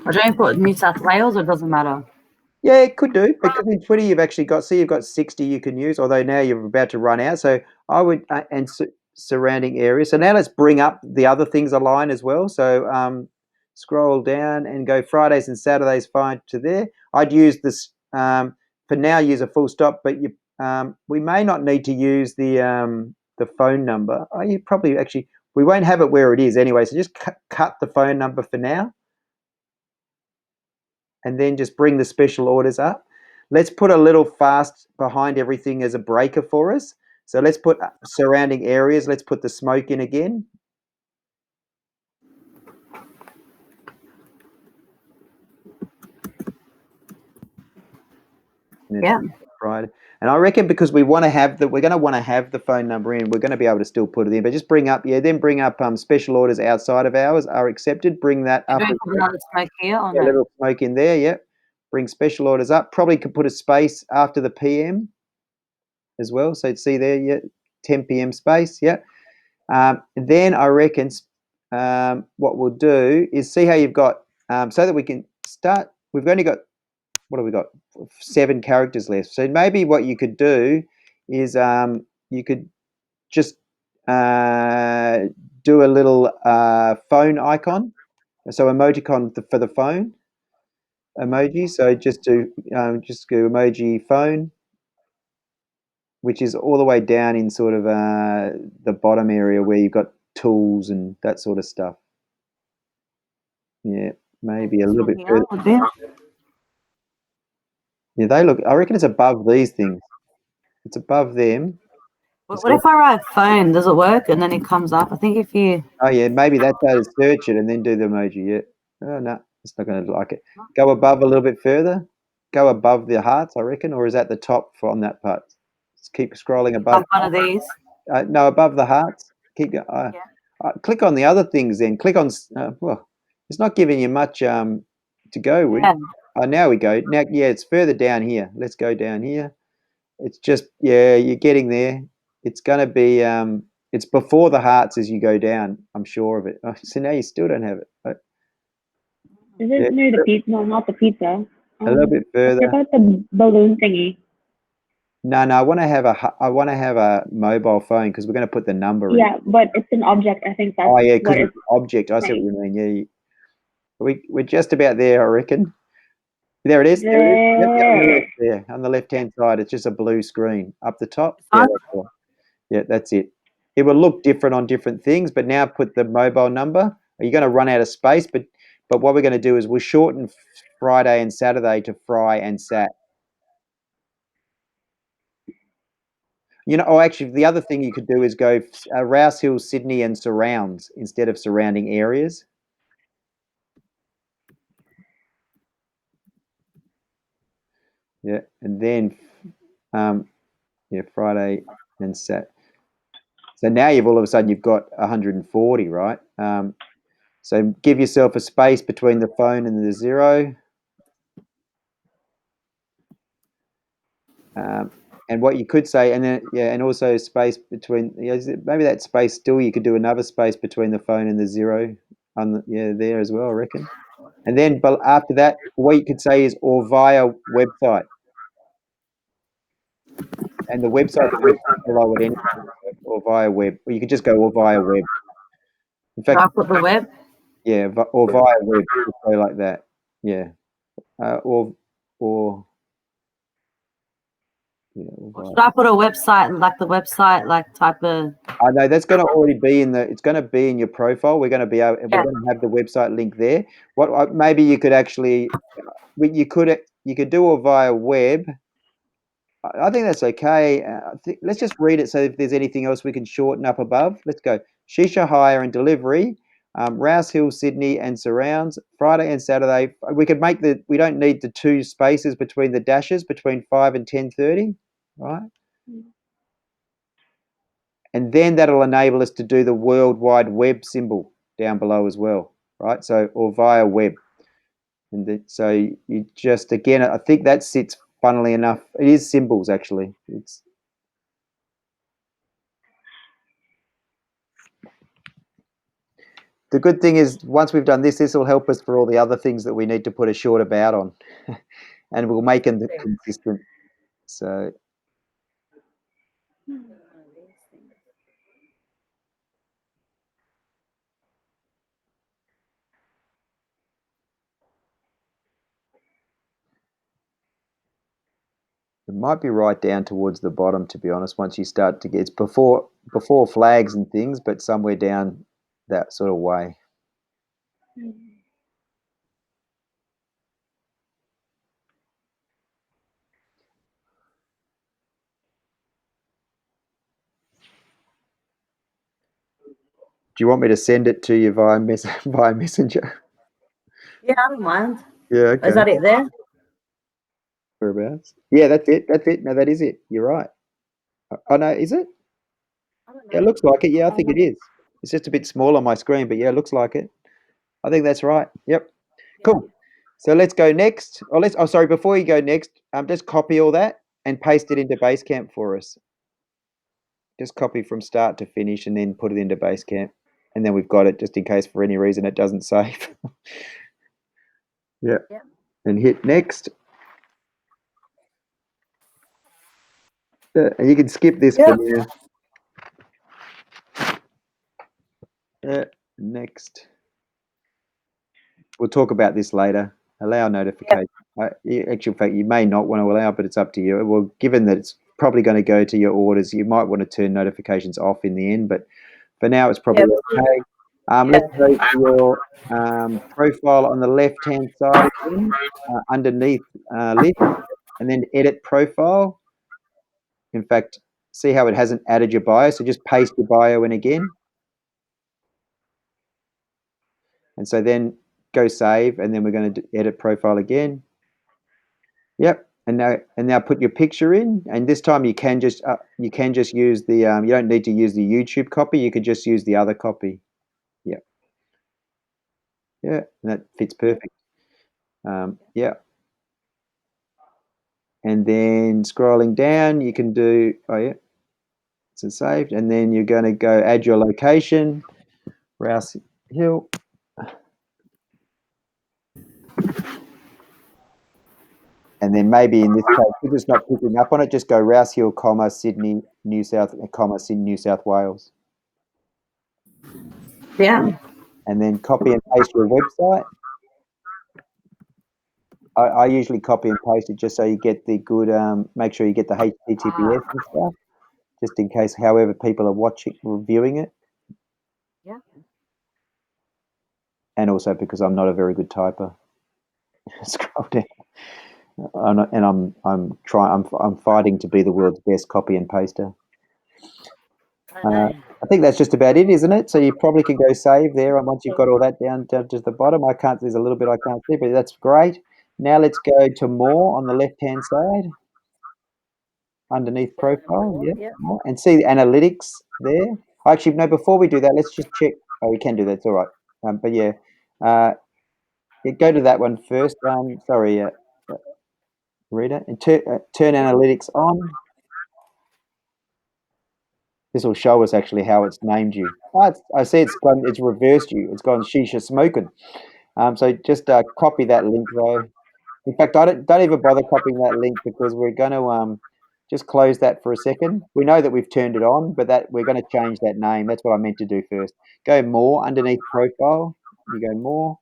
I don't put New South Wales, or it doesn't matter. Yeah, it could do because in Twitter you've actually you've got 60 you can use. Although now you're about to run out, so I would surrounding areas. So now let's bring up the other things a line as well. So scroll down and go Fridays and Saturdays fine to there. I'd use this for now. Use a full stop, but we may not need to use the phone number. Oh, you probably actually we won't have it where it is anyway. So just cut the phone number for now, and then just bring the special orders up. Let's put a little fast behind everything as a breaker for us. So let's put surrounding areas. Let's put the Smokin again. Yeah. Right. And I reckon because we want to have we're going to want to have the phone number in, we're going to be able to still put it in, but just bring up, then bring up special orders outside of hours are accepted. Bring that up. Do we put another smoke here or A no? little smoke in there, yep. Bring special orders up. Probably could put a space after the PM as well. So see there, yeah, 10 PM space, yeah. Then I reckon what we'll do is see how you've got, so that we can start, we've only got, what have we got? 7 characters left. So maybe what you could do is you could just do a little phone icon. So emoticon for the phone emoji. So just go emoji phone, which is all the way down in sort of the bottom area where you've got tools and that sort of stuff. Yeah, maybe a little bit further. Yeah, they look. I reckon it's above these things. It's above them. What if I write phone? Does it work? And then it comes up. I think if you. Oh yeah, maybe that's how to search it and then do the emoji. Yeah. Oh no, it's not going to like it. Go above a little bit further. Go above the hearts, I reckon, or is that the top on that part? Just keep scrolling above. One of these. No, above the hearts. Keep click on the other things. Then click on. Well, it's not giving you much to go with. Yeah. Oh, now we go. Now, yeah, it's further down here. Let's go down here. It's just, yeah, you're getting there. It's going to be. It's before the hearts as you go down. I'm sure of it. Oh, so now you still don't have it. Is it near the pizza? No, not the pizza. A little bit I further. forgot the balloon thingy. No, I want to have a mobile phone because we're going to put the number in. Yeah, but it's an object. I think that's Oh yeah, because what it's it's an object. I see what saying. you mean. Yeah, we're just about there, I reckon. There it is. There it is. Yep, on the left there, on the left-hand side. It's just a blue screen up the top. Yeah, that's all. Yeah, that's it. It will look different on different things, but now put the mobile number. You're going to run out of space, but what we're going to do is we'll shorten Friday and Saturday to Fry and Sat. Actually, the other thing you could do is go Rouse Hill, Sydney, and surrounds instead of surrounding areas. Yeah, and then Friday and Sat. So now all of a sudden you've got 140, right? So give yourself a space between the phone and the 0. And what you could say, and then and also space between. Maybe that space still you could do another space between the phone and the 0 on there as well, I reckon. And then, but after that, what you could say is or via website, and the website can below it anyway, or via web, or you could just go or via web. In fact, I'll put the web. yeah, or via web, just go like that. Yeah, or Or should I put a website, like the website, like type of. I know that's going to already be it's going to be in your profile. We're going to we're going to have the website link there. Maybe you could actually, you could do it via web. I think that's okay. Let's just read it. So if there's anything else we can shorten up above, let's go. Shisha hire and delivery, Rouse Hill, Sydney and surrounds, Friday and Saturday. We could make we don't need the 2 spaces between the dashes between 5 and 10:30, right? And then that'll enable us to do the World Wide Web symbol down below as well, right? So, or via web. And so you just, again, I think that sits, funnily enough, it is symbols actually. It's the good thing is once we've done this will help us for all the other things that we need to put a short about on, and we'll make them consistent. So. It might be right down towards the bottom, to be honest. Once you start to get, it's before flags and things, but somewhere down that sort of way. Do you want me to send it to you via via messenger? Yeah, I don't mind. Yeah, okay. Is that it there? Whereabouts? Yeah, that's it. That's it. No, that is it. You're right. Oh no, is it? I don't know. Yeah, it looks like it. Yeah, I think it is. It's just a bit small on my screen, but yeah, it looks like it. I think that's right. Yep. Cool. So let's go next. Oh, sorry. Before you go next, just copy all that and paste it into Basecamp for us. Just copy from start to finish, and then put it into Basecamp, and then we've got it just in case for any reason it doesn't save. Yeah. Yeah. And hit next. And you can skip this for now. Next. We'll talk about this later. Allow notification. Actual fact, you may not want to allow, but it's up to you. Well, given that it's probably going to go to your orders, you might want to turn notifications off in the end, but for now it's probably okay. Let's go to your profile on the left-hand side again, underneath list, and then edit profile. In fact, see how it hasn't added your bio, so just paste your bio in again. And so then go save, and then we're going to edit profile again. Yep. And now put your picture in, and this time you can just use the you don't need to use the YouTube copy. You could just use the other copy. Yeah. Yeah, and that fits perfect. Yeah. And then scrolling down, you can do it's saved, and then you're going to go add your location, Rouse Hill. And then maybe in this case, if it's not picking up on it, just go Rouse Hill, Sydney, New South Wales. Yeah. And then copy and paste your website. I usually copy and paste it just so you get the good, make sure you get the HTTPS and stuff, just in case however people are reviewing it. Yeah. And also because I'm not a very good typer. Scroll down. I'm fighting to be the world's best copy and paster. I think that's just about it, isn't it? So you probably can go save there, and once you've got all that down to the bottom, there's a little bit I can't see, but that's great. Now let's go to more on the left-hand side, underneath profile, more, and see the analytics there. Actually, no, before we do that, let's just check. Oh, we can do that, it's all right. But yeah, go to that one first. Sorry, Rita, and turn analytics on. This will show us actually how it's named you. I see it's reversed you. It's gone Shisha Smokin. So just copy that link though. In fact, I don't even bother copying that link because we're going to just close that for a second. We know that we've turned it on, but that we're going to change that name. That's what I meant to do first. Go more underneath profile. You go more,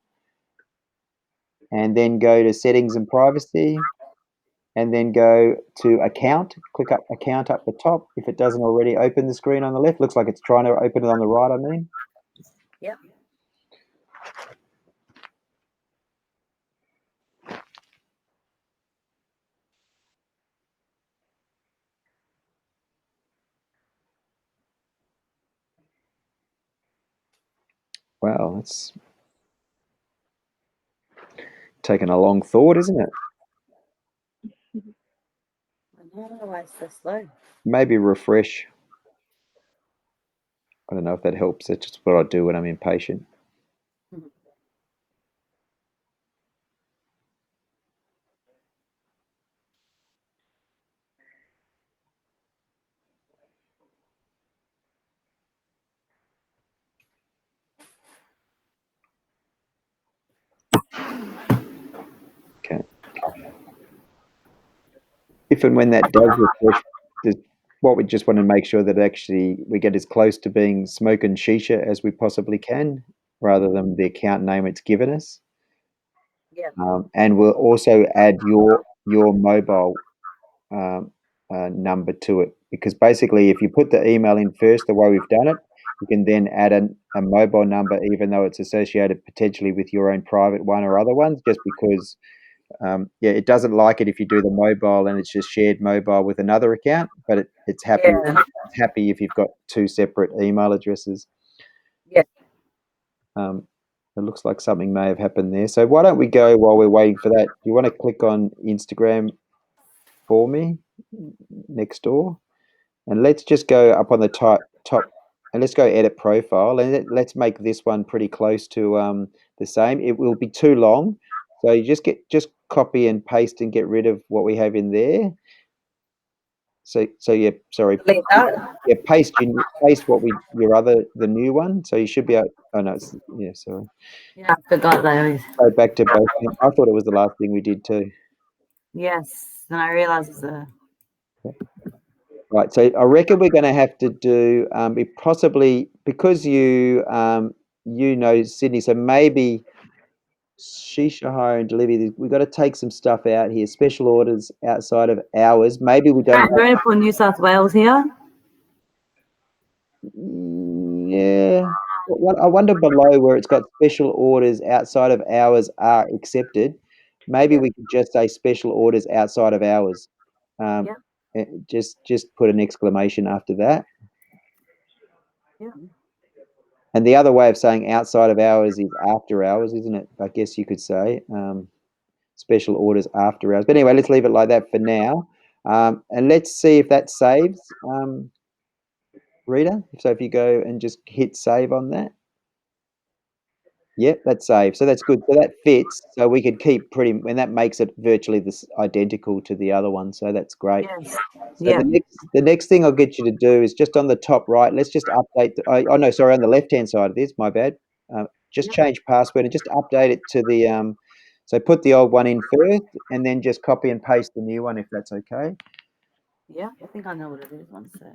and then go to settings and privacy. And then go to account, click up account up the top. If it doesn't already open the screen on the left, looks like it's trying to open it on the right, I mean. Yep. Wow, that's taken a long thought, isn't it? I don't know why it's so slow. Maybe refresh. I don't know if that helps. That's just what I do when I'm impatient. Okay. If and when that does refresh, what we just want to make sure that actually we get as close to being Smokin Shisha as we possibly can, rather than the account name it's given us. Yeah. And we'll also add your mobile number to it, because basically if you put the email in first, the way we've done it, you can then add a mobile number, even though it's associated potentially with your own private one or other ones, just because it doesn't like it if you do the mobile and it's just shared mobile with another account, but it's happy Yeah. it's happy if you've got two separate email addresses. Yeah. It looks like something may have happened there. So why don't we go, while we're waiting for that, do you want to click on Instagram for me next door? And let's just go up on the top and let's go edit profile, and let's make this one pretty close to the same. It will be too long, so you just copy and paste and get rid of what we have in there. So yeah, sorry. Delete that. Yeah, paste the new one. So you should be able. Oh no, sorry. Yeah, I forgot that. Go back to both. I thought it was the last thing we did too. Yes, and I realized it's a. Right, so I reckon we're going to have to do possibly, because you know Sydney, so maybe Shisha hire and delivery. We've got to take some stuff out here. Special orders outside of hours. Maybe we don't. I'm going to put New South Wales here. Yeah. I wonder below where it's got special orders outside of hours are accepted. Maybe we could just say special orders outside of hours. Yeah. Just put an exclamation after that. Yeah. And the other way of saying outside of hours is after hours, isn't it? I guess you could say special orders after hours. But anyway, let's leave it like that for now. And let's see if that saves, Rita. So if you go and just hit save on that. Yep, that's saved. So that's good. So that fits. So we could keep and that makes it virtually identical to the other one. So that's great. Yes. So Yeah. the next thing I'll get you to do is just on the top right. Let's just update. On the left hand side of this. My bad. Just change password and just update it to the. So put the old one in first, and then just copy and paste the new one if that's okay. Yeah, I think I know what it is. One sec.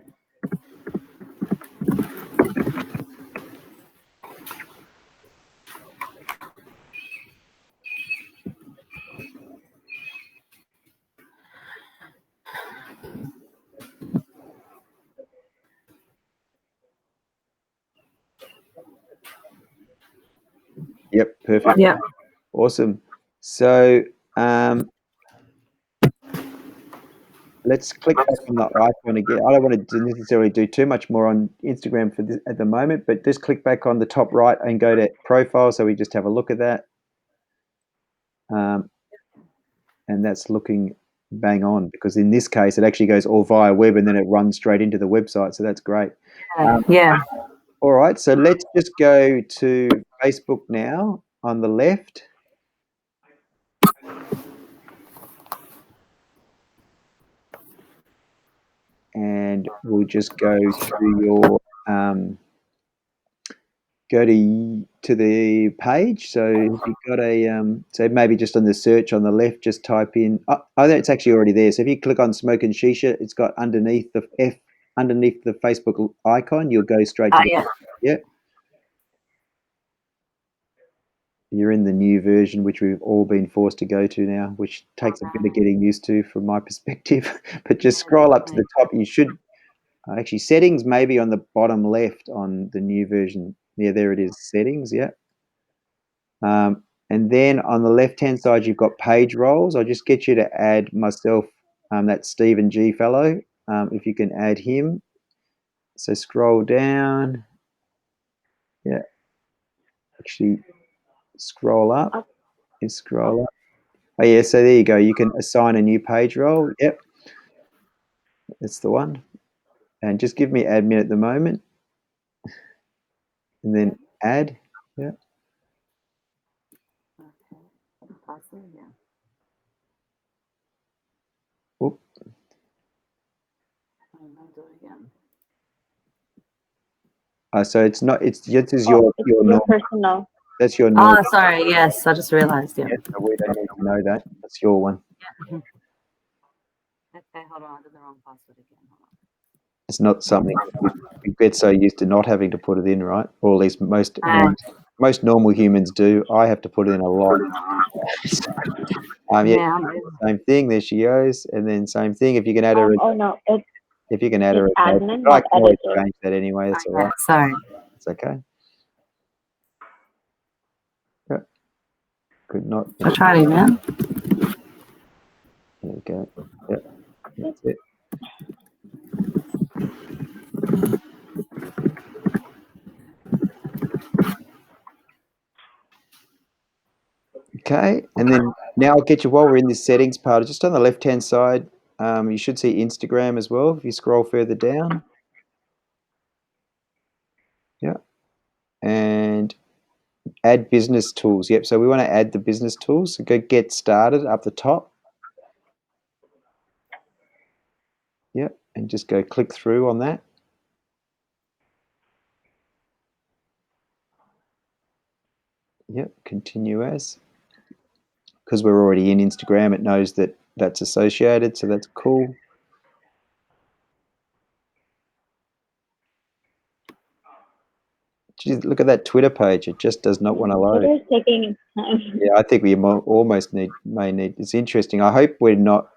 Yep, perfect. Yeah. Awesome. So let's click back on the icon again. I don't want to necessarily do too much more on Instagram for this at the moment, but just click back on the top right and go to profile. So we just have a look at that. And that's looking bang on, because in this case, it actually goes all via web and then it runs straight into the website. So that's great. Yeah. All right. So let's just go to Facebook now on the left. And we'll just go to your go to the page. So if you've got so maybe just on the search on the left, just type in. Oh, it's actually already there. So if you click on Smokin Shisha, it's got underneath the Facebook icon. You'll go straight to yeah. You're in the new version, which we've all been forced to go to now, which takes a bit of getting used to from my perspective. But just scroll up to the top. You should actually settings maybe on the bottom left on the new version. Yeah, there it is. Settings. Yeah. And then on the left-hand side, you've got page roles. I'll just get you to add myself, that Stephen G fellow, if you can add him. So scroll down. Yeah. Actually, scroll up. And scroll up. Oh, yeah, so there you go. You can assign a new page role. Yep. That's the one. And just give me admin at the moment. And then add. Yeah. Oop. So it's not. This is your personal. That's your. Oh, sorry. Yes, I just realized. Yeah. Yeah, so we don't need to know that. That's your one. Yeah. Okay, hold on. I did the wrong password again. Hold on. It's not something we get so used to not having to put it in, right? Or at least most normal humans do. I have to put it in a lot. Yeah, Yeah, same thing. There she goes, and then same thing. If you can add her, Oh no, it's if you can add her, admin, but I not can always editor. change that anyway. That's all yeah, right. sorry. It's okay. Yeah. Could not. I'll try it again. There we go. Yeah, that's it. Okay, and then now I'll get you while we're in this settings part, just on the left-hand side, you should see Instagram as well. If you scroll further down, yeah, and add business tools. Yep, so we want to add the business tools. So go get started up the top. Yep, and just go click through on that. Yep, continue as. Because we're already in Instagram, it knows that that's associated, so that's cool. Geez, look at that Twitter page. It just does not want to load. Twitter's taking its time. Yeah, I think we almost may need. It's interesting. I hope we're not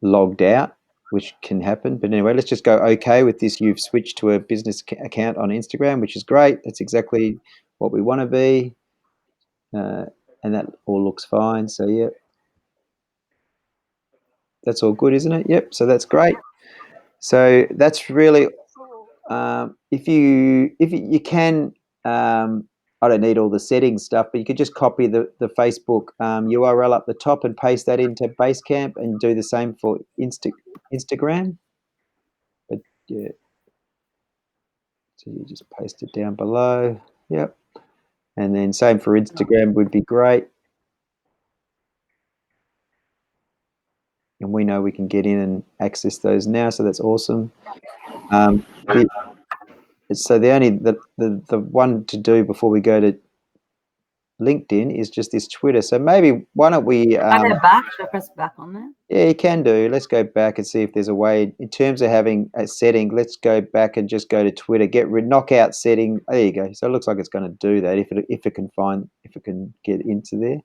logged out, which can happen. But anyway, let's just go okay with this. You've switched to a business account on Instagram, which is great. That's exactly what we want to be. And that all looks fine. So, yeah, that's all good, isn't it? Yep. So that's great. So that's really, if you can, I don't need all the settings stuff, but you could just copy the Facebook URL up the top and paste that into Basecamp and do the same for Instagram. But yeah, so you just paste it down below. Yep. And then same for Instagram would be great. And we know we can get in and access those now, so that's awesome. So the one to do before we go to LinkedIn is just this Twitter. So maybe why don't we? I go back. Should I press back on there? Yeah, you can do. Let's go back and see if there's a way in terms of having a setting. Let's go back and just go to Twitter. Knock out setting. There you go. So it looks like it's going to do that if it can get into there.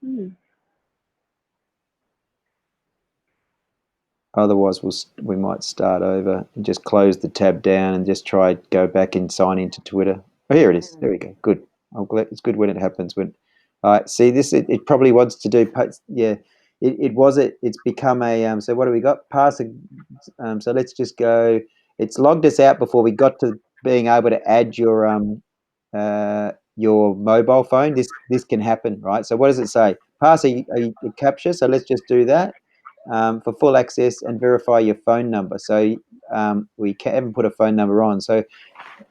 Hmm. Otherwise, we might start over and just close the tab down and just try go back and sign into Twitter. Oh, here it is. There we go. Good. I'm glad it's good when it happens. When, all right. See this. It probably wants to do. Yeah. It's become a. So what do we got? Pass. So let's just go. It's logged us out before we got to being able to add your mobile phone. This can happen, right? So what does it say? Pass a captcha. So let's just do that. For full access and verify your phone number. So we haven't put a phone number on. So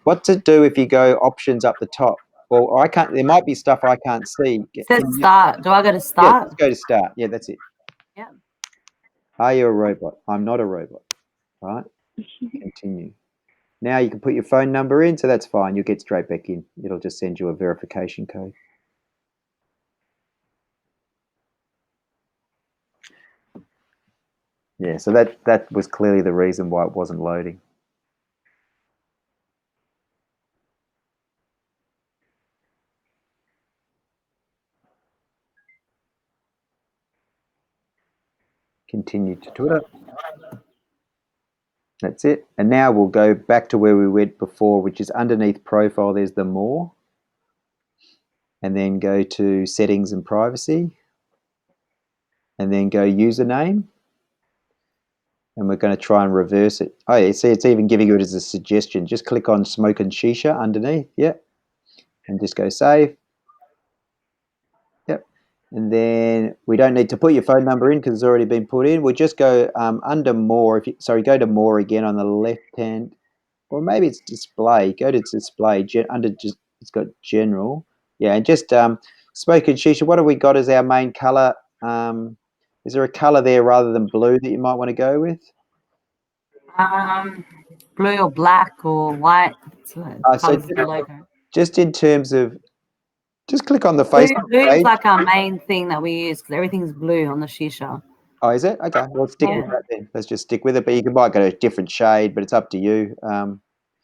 what to do if you go options up the top? Well, I can't. There might be stuff I can't see. It says start. Do I go to Yeah, start? let's go to start. Yeah, that's it. Yeah. Are you a robot? I'm not a robot. All right. Continue. Now you can put your phone number in, so that's fine. You'll get straight back in. It'll just send you a verification code. Yeah, so that was clearly the reason why it wasn't loading. Continue to Twitter. That's it. And now we'll go back to where we went before, which is underneath profile. There's the more. And then go to settings and privacy. And then go username. And we're going to try and reverse it. Oh, yeah, see, it's even giving you it as a suggestion. Just click on Smokin Shisha underneath. Yep. And just go save. Yep. And then we don't need to put your phone number in because it's already been put in. We'll just go under more. Go to more again on the left hand. Or maybe it's display. Go to display. It's got general. Yeah, and just Smokin Shisha. What have we got as our main color? Is there a color there rather than blue that you might want to go with? Blue or black or white. So just in terms of, just click on the blue Facebook is page. like our main thing that we use because everything's blue on the Shisha. Oh, is it? Okay, well, stick with that then. Let's just stick with it. But you might go to a different shade, but it's up to you.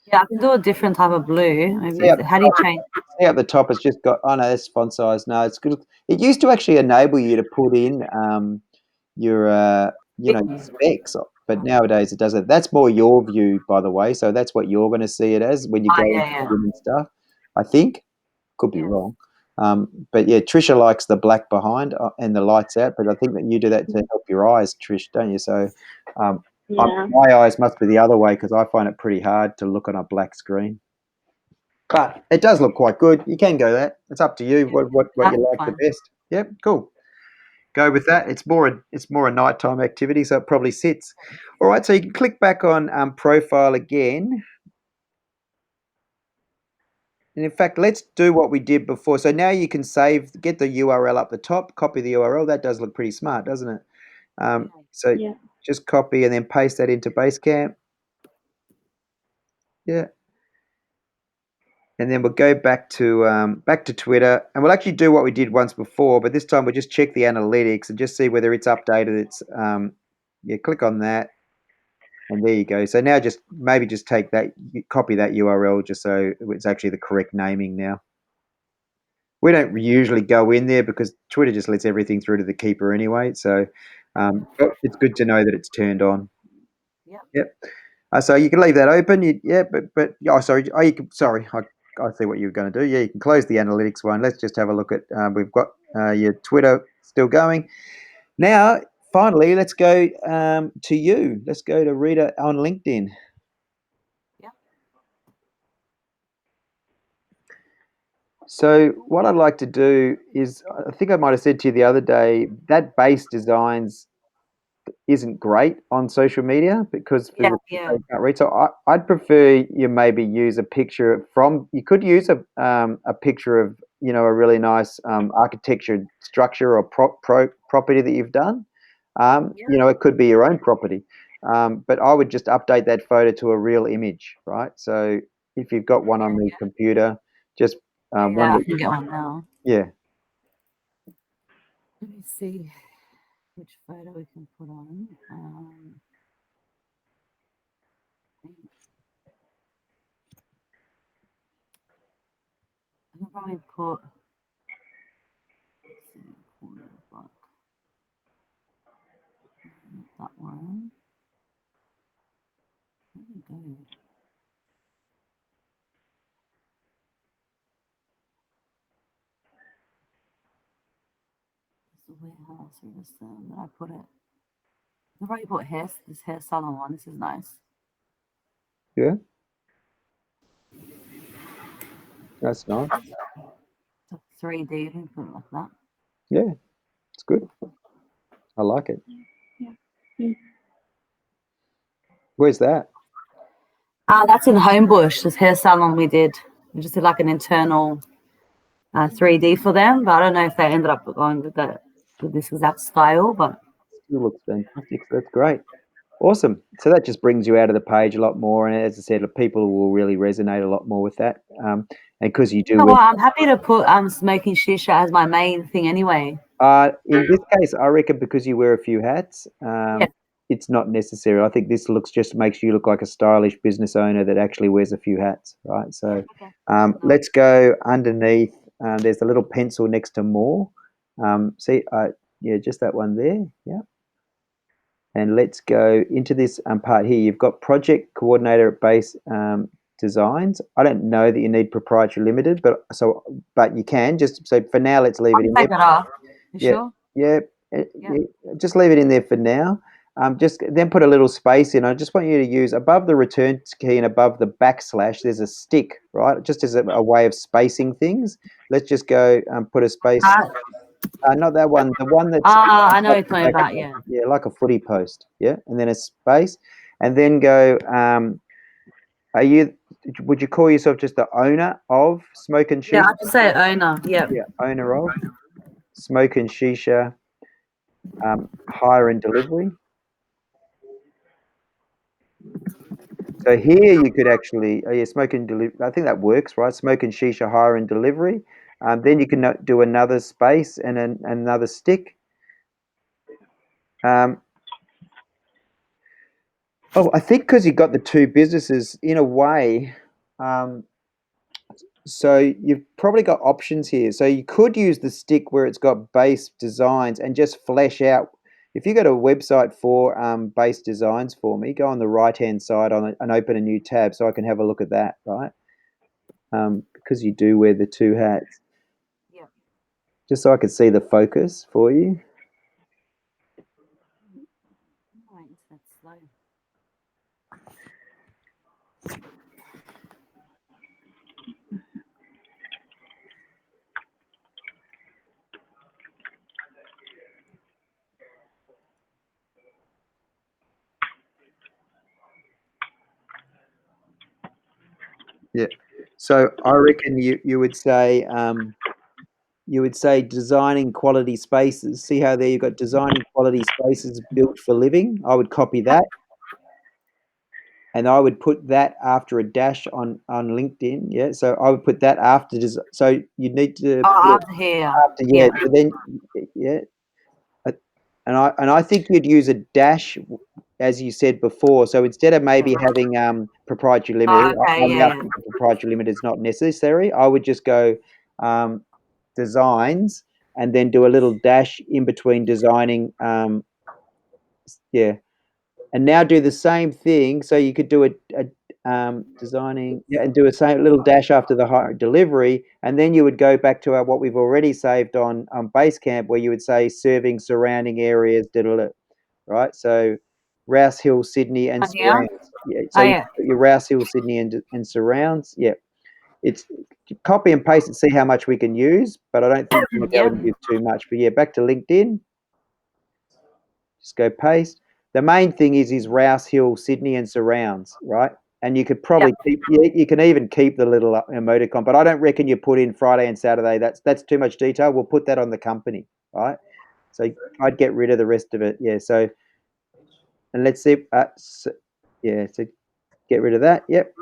Yeah, I can do a different type of blue. Maybe See up, how do you change? see up the top, it's just got, oh no, that's font size. No, it's good. It used to actually enable you to put in your, specs, but nowadays it doesn't. That's more your view, by the way. So that's what you're going to see it as when you go Oh, into yeah, and stuff. I think, could be yeah. wrong. But yeah, Trisha likes the black behind and the lights out, but I think that you do that to help your eyes, Trish, don't you? So Yeah. my eyes must be the other way because I find it pretty hard to look on a black screen. But it does look quite good. You can go that. It's up to you. What That's you like the fine. best. Yep, cool. Go with that. It's more a nighttime activity, so it probably sits. All right, so you can click back on profile again. And in fact, let's do what we did before. So now you can get the URL up the top, copy the URL. That does look pretty smart, doesn't it? So Yeah. just copy and then paste that into Basecamp. Yeah. And then we'll go back to Twitter, and we'll actually do what we did once before, but this time we'll just check the analytics and just see whether it's updated. It's click on that, and there you go. So now just take that, copy that URL, just so it's actually the correct naming now. We don't usually go in there because Twitter just lets everything through to the keeper anyway. So but it's good to know that it's turned on. Yeah. Yep. So you can leave that open. I see what you were going to do. Yeah, you can close the analytics one. Let's just have a look at. We've got your Twitter still going. Now, finally, let's go to you. Let's go to Rita on LinkedIn. Yeah. So what I'd like to do is, I think I might have said to you the other day, that base designs isn't great on social media because Yeah, physically yeah. they can't read. So I'd prefer you maybe use a picture from. You could use a picture of a really nice architecture structure or property that you've done. It could be your own property, but I would just update that photo to a real image, right? So if you've got one on the computer, just one Yeah, I that, can get one now. yeah. Let me see which photo we can put on. I can probably put corner block. That one. There we go. It's the warehouse or this that I put it. I've already put this hair salon one. This is nice. Yeah, that's nice. It's a 3D. You can put it like that. Yeah, it's good. I like it. Mm. Where's that? That's in Homebush. This hair salon we did. We just did like an internal 3D for them, but I don't know if they ended up going with this exact style. But Still looks fantastic. That's great. Awesome. So that just brings you out of the page a lot more. And as I said, people will really resonate a lot more with that. And because you do, well, I'm happy to put smoking shisha as my main thing anyway. in this case, I reckon because you wear a few hats, Yeah. it's not necessary. I think this just makes you look like a stylish business owner that actually wears a few hats, right? So let's go underneath. There's a little pencil next to more. See, just that one there. Yeah. And let's go into this part here. You've got project coordinator at base designs. I don't know that you need proprietary limited, but you can just, so for now, let's leave it in there. Take it off. You Yeah, sure? yeah, just leave it in there for now. Just then put a little space in. I just want you to use above the return key and above the backslash. There's a stick, right? Just as a way of spacing things. Let's just go put a space. Not that one. The one that's I know what you're talking about. Yeah. yeah, like a footy post. Yeah, and then a space, and then go. Would you call yourself just the owner of Smokin Shisha? Yeah, I just say owner. Yeah. Yeah, owner of Smokin Shisha, hire and delivery. So here you could actually, Smokin delivery. I think that works, right? Smokin Shisha, hire and delivery. Then you can do another space and another stick. Oh, I think because you got the two businesses in a way. So you've probably got options here. So you could use the stick where it's got base designs and just flesh out. If you go to a website for base designs for me, go on the right-hand side and open a new tab so I can have a look at that, right? Because you do wear the two hats. Yeah. Just so I can see the focus for you. Right, that's slow. Yeah. So I reckon you would say designing quality spaces. See how there you've got designing quality spaces built for living. I would copy that, and I would put that after a dash on LinkedIn. Yeah. So I would put that after. So you need to Oh, put it after here. after. Yeah. Yeah. So then yeah. And I think you'd use a dash, as you said before. So instead of maybe having proprietary limited, Oh, okay. I Yeah. think the proprietary limited is not necessary. I would just go um, designs and then do a little dash in between designing. Yeah, and now do the same thing. So you could do a designing, yeah, and do a same little dash after the delivery, and then you would go back to what we've already saved on Basecamp, where you would say serving surrounding areas, right? So Rouse Hill, Sydney, and On here. surrounds. Yeah. Oh, So you yeah. put your Rouse Hill, Sydney, and surrounds. Yeah. It's copy and paste and see how much we can use, but I don't think we're going to be Yeah. able to use too much. But yeah, back to LinkedIn. Just go paste. The main thing is Rouse Hill, Sydney, and surrounds, right? And you could probably keep. You can even keep the little emoticon, but I don't reckon you put in Friday and Saturday. That's too much detail. We'll put that on the company, right? So I'd get rid of the rest of it. Yeah. So and let's see. Yeah. So get rid of that. Yep.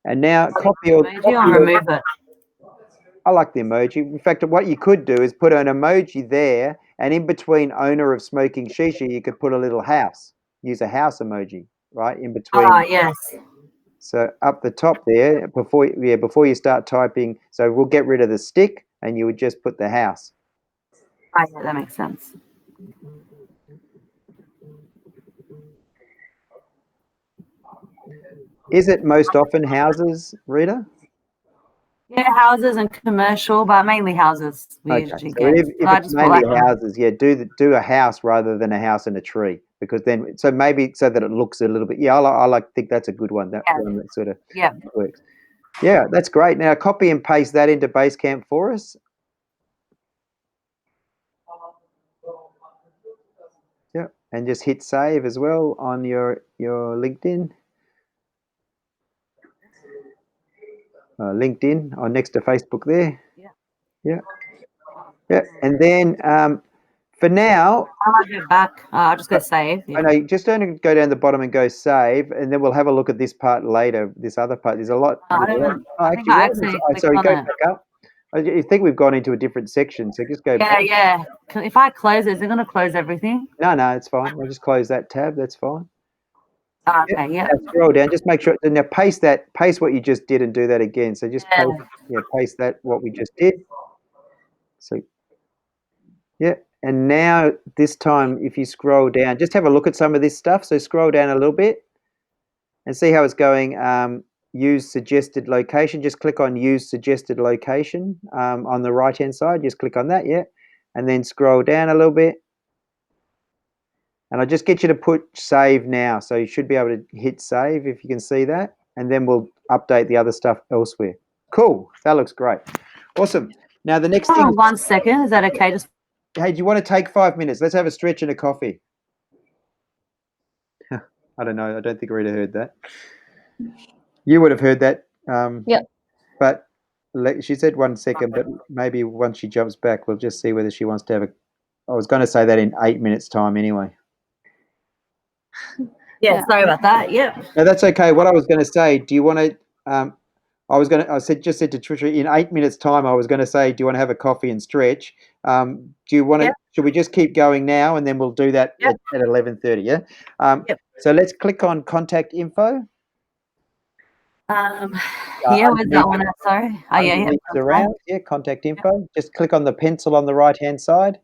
And now copy or Emoji or remove it. I like the emoji. In fact, what you could do is put an emoji there, and in between owner of smoking shisha, you could put a little house. Use a house emoji, right? In Ah, between. yes. So up the top there, before you start typing, so we'll get rid of the stick, and you would just put the house. Oh, yeah, that makes sense. Is it most often houses, Rita? Yeah, houses and commercial, but mainly houses we Okay, usually so get. if So I it's just put mainly like houses, yeah, do a house rather than a house and a tree, because then so maybe so that it looks a little bit. Yeah, I think that's a good one. That yeah, one that sort of yeah. works. Yeah, that's great. Now copy and paste that into Basecamp for us. Yeah, and just hit save as well on your LinkedIn. LinkedIn or next to Facebook there. Yeah. Yeah, yeah, and then for now, I might go back. I'll just go save. I Yeah. know just don't go down the bottom and go save, and then we'll have a look at this part later. This other part, there's a lot. I don't. Oh, I think actually, I what? actually Oh, clicked sorry, on go it. back up. I think we've gone into a different section, so just go back. Yeah, yeah. If I close it, is it going to close everything? No, it's fine. I'll just close that tab. That's fine. Oh, Yep. okay, yeah. Now scroll down. Just make sure. Now paste what you just did, and do that again. So just Yeah. paste that what we just did. So yeah, and now this time, if you scroll down, just have a look at some of this stuff. So scroll down a little bit and see how it's going. Use suggested location. Just click on use suggested location on the right hand side. Just click on that, yeah, and then scroll down a little bit. And I'll just get you to put save now. So you should be able to hit save if you can see that. And then we'll update the other stuff elsewhere. Cool. That looks great. Awesome. Now the next thing. 1 second. Is that okay? Just Hey, do you want to take 5 minutes? Let's have a stretch and a coffee. I don't know. I don't think Rita heard that. You would have heard that. Yep. But she said 1 second, but maybe once she jumps back, we'll just see whether she wants to have a. I was going to say that in 8 minutes' time anyway. yeah. Sorry about that. Yep. No, that's okay. What I was going to say, do you want to? I said to Trisha in 8 minutes' time. I was going to say, do you want to have a coffee and stretch? Do you want to? Yeah. Should we just keep going now, and then we'll do that Yeah. at 11:30? Yeah. Yep. So let's click on contact info. Yeah, where's that Underneath, one at? Sorry. Oh, yeah, underneath that's surround, yeah, contact info. Just click on the pencil on the right-hand side.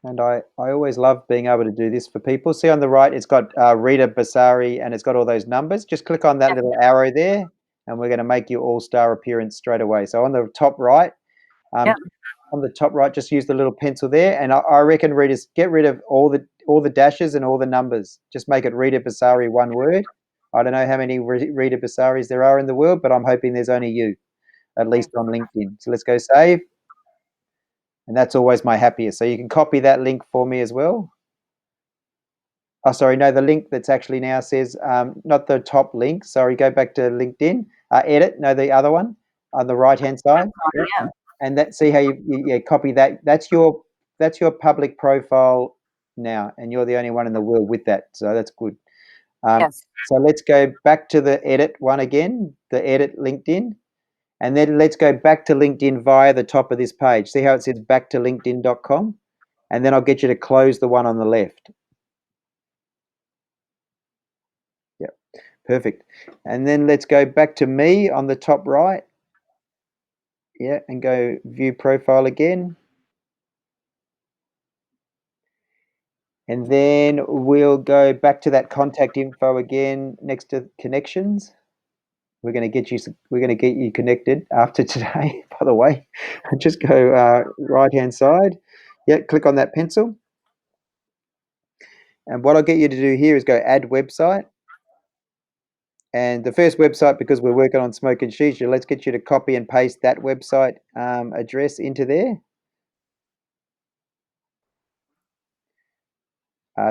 And I always love being able to do this for people. See on the right, it's got Rita Basari and it's got all those numbers. Just click on that little arrow there, and we're going to make you all-star appearance straight away. So on the top right, Yep. on the top right, just use the little pencil there. And I reckon readers get rid of all the dashes and all the numbers. Just make it Rita Basari one word. I don't know how many Rita Basaris there are in the world, but I'm hoping there's only you, at least on LinkedIn. So let's go save. And that's always my happiest. So you can copy that link for me as well. Oh, sorry, no, the link that's actually now says, not the top link. Sorry, go back to LinkedIn. Edit, no, the other one on the right-hand side. Yeah. And that, see how you copy that. That's your public profile now, and you're the only one in the world with that. So that's good. Yes. So let's go back to the edit one again, the edit LinkedIn. And then let's go back to LinkedIn via the top of this page. See how it says back to linkedin.com? And then I'll get you to close the one on the left. Yep, perfect. And then let's go back to me on the top right. Yeah, and go view profile again. And then we'll go back to that contact info again next to connections. We're going to get you connected after today, by the way. Just go right-hand side. Yeah, click on that pencil. And what I'll get you to do here is go add website. And the first website, because we're working on Smokin Shisha, let's get you to copy and paste that website address into there.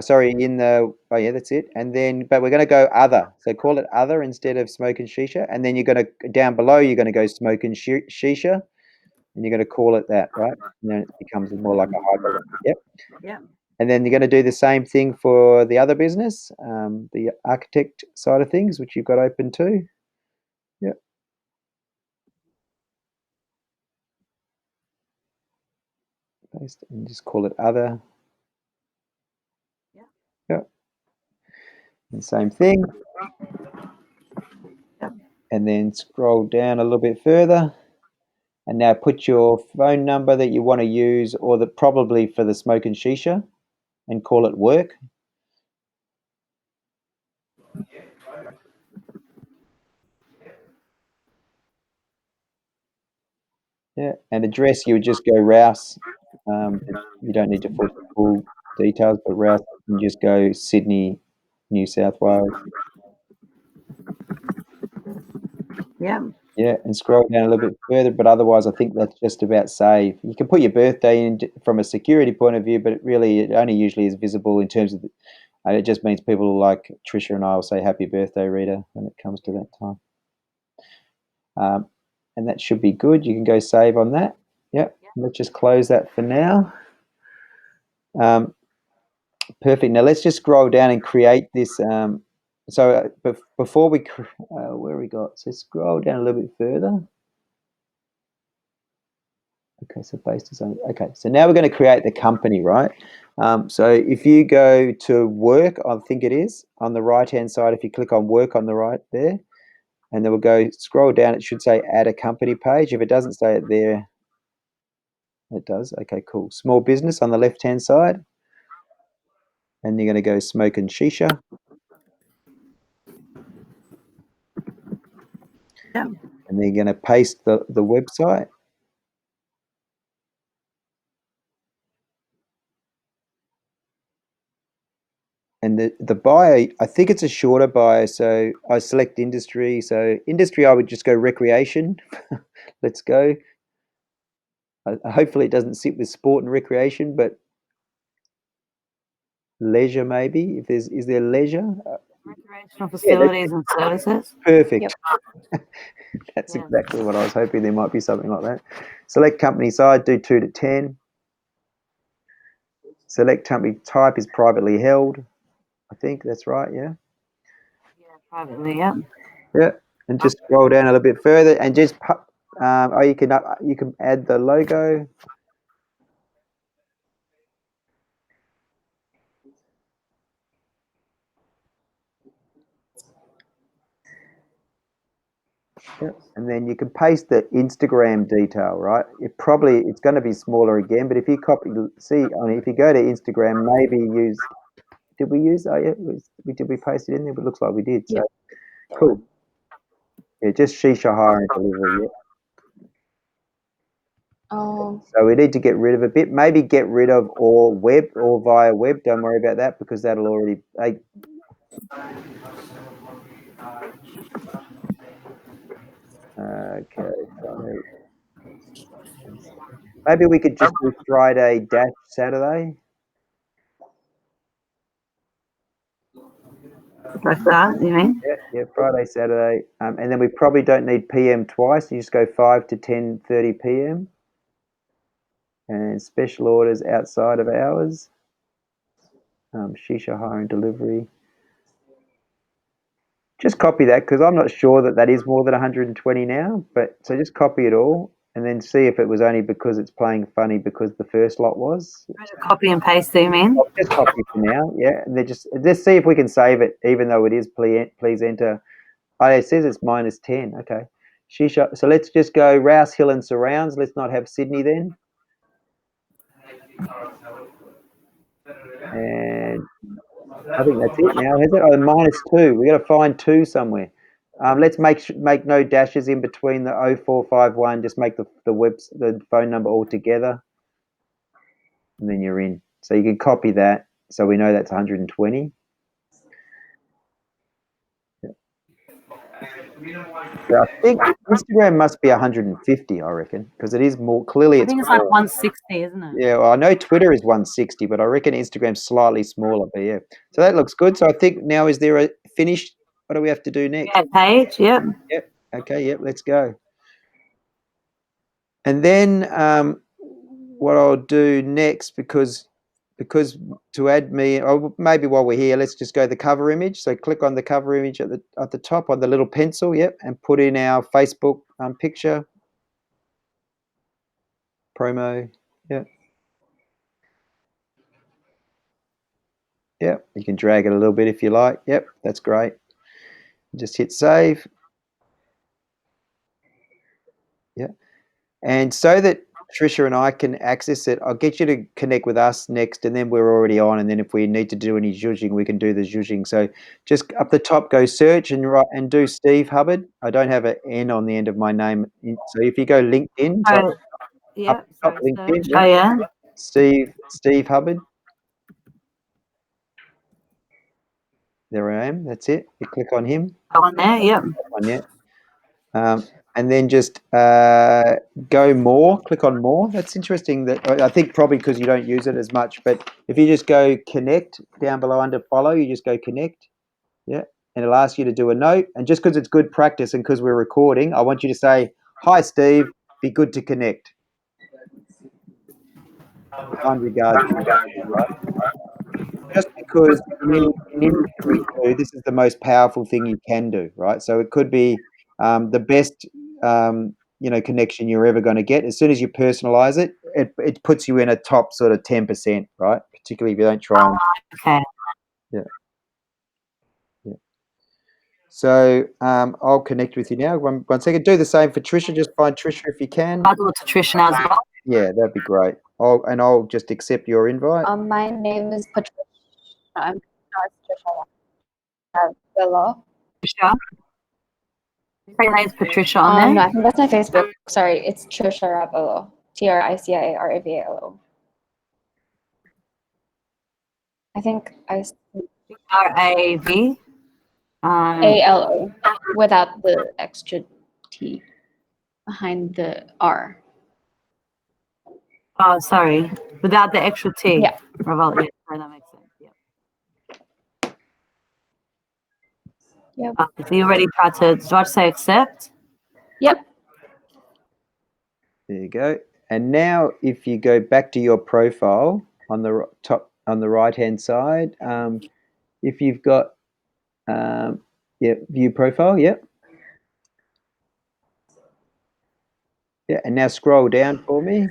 Sorry, oh yeah, that's it. And then, but we're going to go other. So call it other instead of Smokin Shisha. And then you're going to, down below, you're going to go Smokin Shisha. And you're going to call it that, right? And then it becomes more like a hyperlink. Yep. Yeah. And then you're going to do the same thing for the other business, the architect side of things, which you've got open too. Yep. Paste and just call it other. Yeah. Yep. And same thing. Yep. And then scroll down a little bit further. And now put your phone number that you want to use, or probably for the Smokin Shisha, and call it work. Yeah, and address, you would just go Rouse. You don't need to put full details, but Rouse, and just go Sydney, New South Wales. Yeah. Yeah, and scroll down a little bit further, but otherwise I think that's just about save. You can put your birthday in from a security point of view, but it only usually is visible in terms of, it just means people like Trisha and I will say happy birthday, Rita, when it comes to that time. And that should be good. You can go save on that. Yep, let's just close that for now. Perfect. Now let's just scroll down and create this. Before we, where we got? So scroll down a little bit further. Okay, so based is on, okay, so now we're going to create the company, right? So if you go to work, I think it is, on the right-hand side, if you click on work on the right there, and then we'll go scroll down, it should say add a company page. If it doesn't say it there, it does. Okay, cool. Small business on the left-hand side. And you're going to go Smokin Shisha. Yeah. And then you're going to paste the website. And the bio, I think it's a shorter bio, so I select industry. So industry, I would just go recreation. Let's go. Hopefully it doesn't sit with sport and recreation, but leisure maybe. Is there leisure? Recreational facilities and services. Perfect. Yep. That's Yeah. exactly what I was hoping. There might be something like that. Select company side, do 2 to 10. Select company type is privately held. I think that's right, yeah. Yeah, privately, yeah. Yeah, and just scroll down a little bit further and just you can add the logo. Yep. And then you can paste the Instagram detail, right? It's going to be smaller again, but if you if you go to Instagram, maybe use. Did we use? Oh yeah, did we paste it in there? But it looks like we did. So cool. Yeah, just Shisha hire and delivery. Yeah. Oh, So we need to get rid of a bit. Maybe get rid of or via web. Don't worry about that because that'll already. Okay. Friday. Maybe we could just do Friday dash Saturday. Like that, you mean? Yeah, Friday, Saturday, and then we probably don't need PM twice. You just go 5 to 10:30 PM, and special orders outside of hours. Shisha hire and delivery. Just copy that because I'm not sure that is more than 120 now. But so just copy it all and then see if it was only because it's playing funny because the first lot was. Copy and paste, do you mean? I'll just copy for now, yeah, and then just see if we can save it, even though it is. Please enter. Oh, it says it's -10. Okay. Shisha. So let's just go Rouse Hill and surrounds. Let's not have Sydney then. And I think that's it now, is it? Oh, -2. We got to find 2 somewhere. Let's make no dashes in between the 0451. Just make the phone number all together, and then you're in. So you can copy that, so we know that's 120. Yeah, I think Instagram must be 150. I reckon because it is more clearly. I think it's like 160, isn't it? Yeah, well, I know Twitter is 160, but I reckon Instagram's slightly smaller. But yeah, so that looks good. So I think now is there a finish? What do we have to do next? Yeah, page, yep. Yep. Okay. Yep. Let's go. And then what I'll do next, because to add me, or maybe while we're here, let's just go the cover image. So click on the cover image at the top on the little pencil. Yep, and put in our Facebook picture promo. Yep. Yep. You can drag it a little bit if you like. Yep. That's great. Just hit save. Yeah. And so that Trisha and I can access it, I'll get you to connect with us next, and then we're already on. And then if we need to do any zhuzhing, we can do the zhuzhing. So just up the top, go search and do Steve Hubbard. I don't have an N on the end of my name. So if you go LinkedIn, so Oh, yeah, up sorry, LinkedIn, search. Oh, yeah. Steve Hubbard. There I am. That's it. You click on him. On there, yep. On yet. And then just go more, click on more. That's interesting. That I think probably because you don't use it as much, but if you just go connect down below under follow, you just go connect. Yeah. And it'll ask you to do a note. And just because it's good practice and because we're recording, I want you to say, "Hi, Steve, be good to connect. Kind regards." Just because in industry too, this is the most powerful thing you can do, right? So it could be the best connection you're ever going to get. As soon as you personalize it, it puts you in a top sort of 10%, right? Particularly if you don't try and Okay. yeah. So I'll connect with you now. One second. Do the same for Trisha. Just find Trisha if you can. I'll do it to Trish now as well. Yeah, that'd be great. I'll just accept your invite. My name is Patricia. I'm not Trisha. Willow. Trisha. Your name's Patricia on there. No, I think that's my Facebook. Sorry, it's Trisha Ravello. TRICIARAVALO. I think RAV. ALO without the extra T behind the R. Oh, sorry. Without the extra T. Yeah. Ravello. Yeah, sorry, that makes sense. Yeah. Yep. So you already tried to, do I just say accept? Yep. There you go. And now if you go back to your profile on the top, on the right-hand side, if you've got, view profile, yep. Yeah, and now scroll down for me.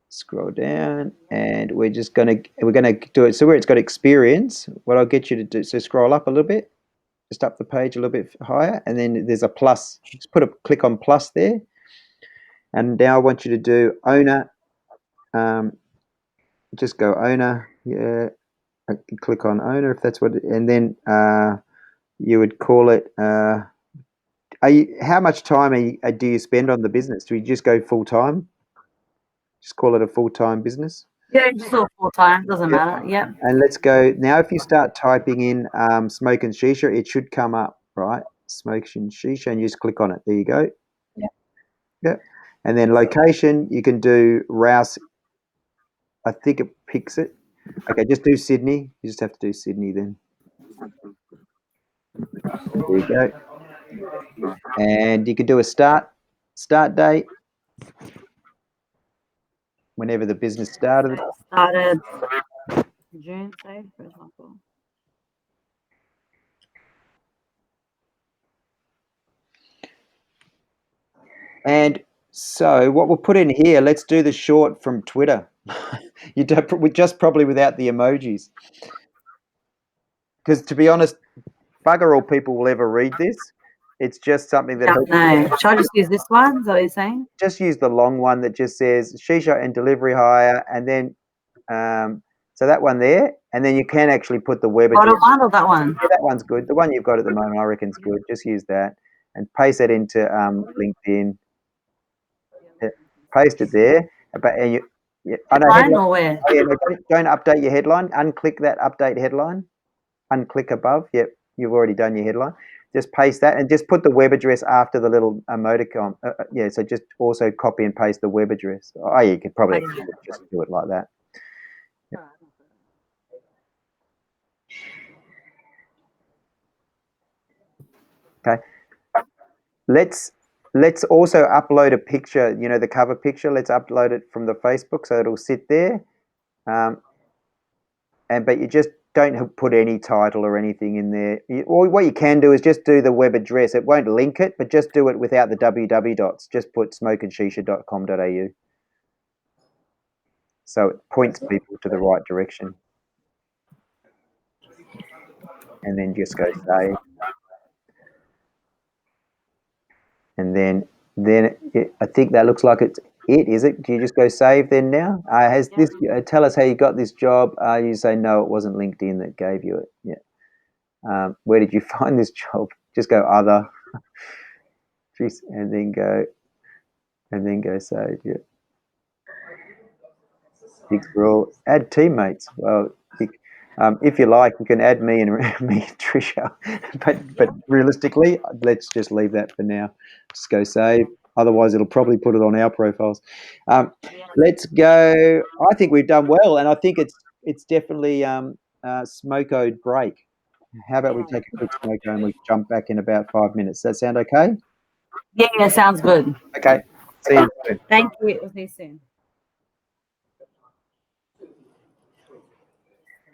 Scroll down, and we're gonna do it. So where it's got experience, what I'll get you to do, so scroll up a little bit. just up the page a little bit higher, and then there's a plus. Just click on plus there, and now I want you to do owner. Just go owner. Yeah, click on owner if that's what, and then you would call it. How much time do you spend on the business? Do you just go full time? Just call it a full time business. Yeah, just all full time. Doesn't Yep. matter. Yep. And let's go now. If you start typing in Smokin Shisha, it should come up, right? Smokin Shisha, and you just click on it. There you go. Yep. Yep. And then location, you can do Rouse. I think it picks it. Okay, just do Sydney. You just have to do Sydney then. There you go. And you can do a start date whenever the business started. Started June, say, for example. And so what we'll put in here, let's do the short from Twitter. Just probably without the emojis. Because to be honest, bugger all people will ever read this. It's just something that No. Should I just use this one? Is that what you're saying? just use the long one that just says Shisha and delivery hire, and then so that one there, and then you can actually put the web address. Bottom one or that one? Yeah, that one's good. The one you've got at the moment, I reckon, is good. Just use that and paste it into LinkedIn. Paste it there, and I know Headline or where? Oh, yeah, no, don't update your headline. Unclick that update headline. Unclick above. Yep, you've already done your headline. Just paste that and just put the web address after the little emoticon. Yeah, so just also copy and paste the web address. Oh, you could probably just do it like that. Yep. Okay. Let's also upload a picture. You know, the cover picture. Let's upload it from the Facebook so it'll sit there. But you just don't put any title or anything in there. Or what you can do is just do the web address. It won't link it, but just do it without the www dots. Just put smokinshisha.com.au. So it points people to the right direction. And then just go save. And then I think that looks like it's it, is it? Do you just go save then now? Has this? Tell us how you got this job. You say no, it wasn't LinkedIn that gave you it. Yeah. Where did you find this job? Just go other, and then go save. Yeah. Thanks for all. Add teammates. Well, if you like, you can add me and Trisha, but realistically, let's just leave that for now. Just go save. Otherwise, it'll probably put it on our profiles. Let's go. I think we've done well, and I think it's definitely Smoko break. How about we take a quick smoko and we jump back in about 5 minutes? Does that sound okay? Yeah, sounds good. Okay. See you soon. Thank you. We'll see you soon.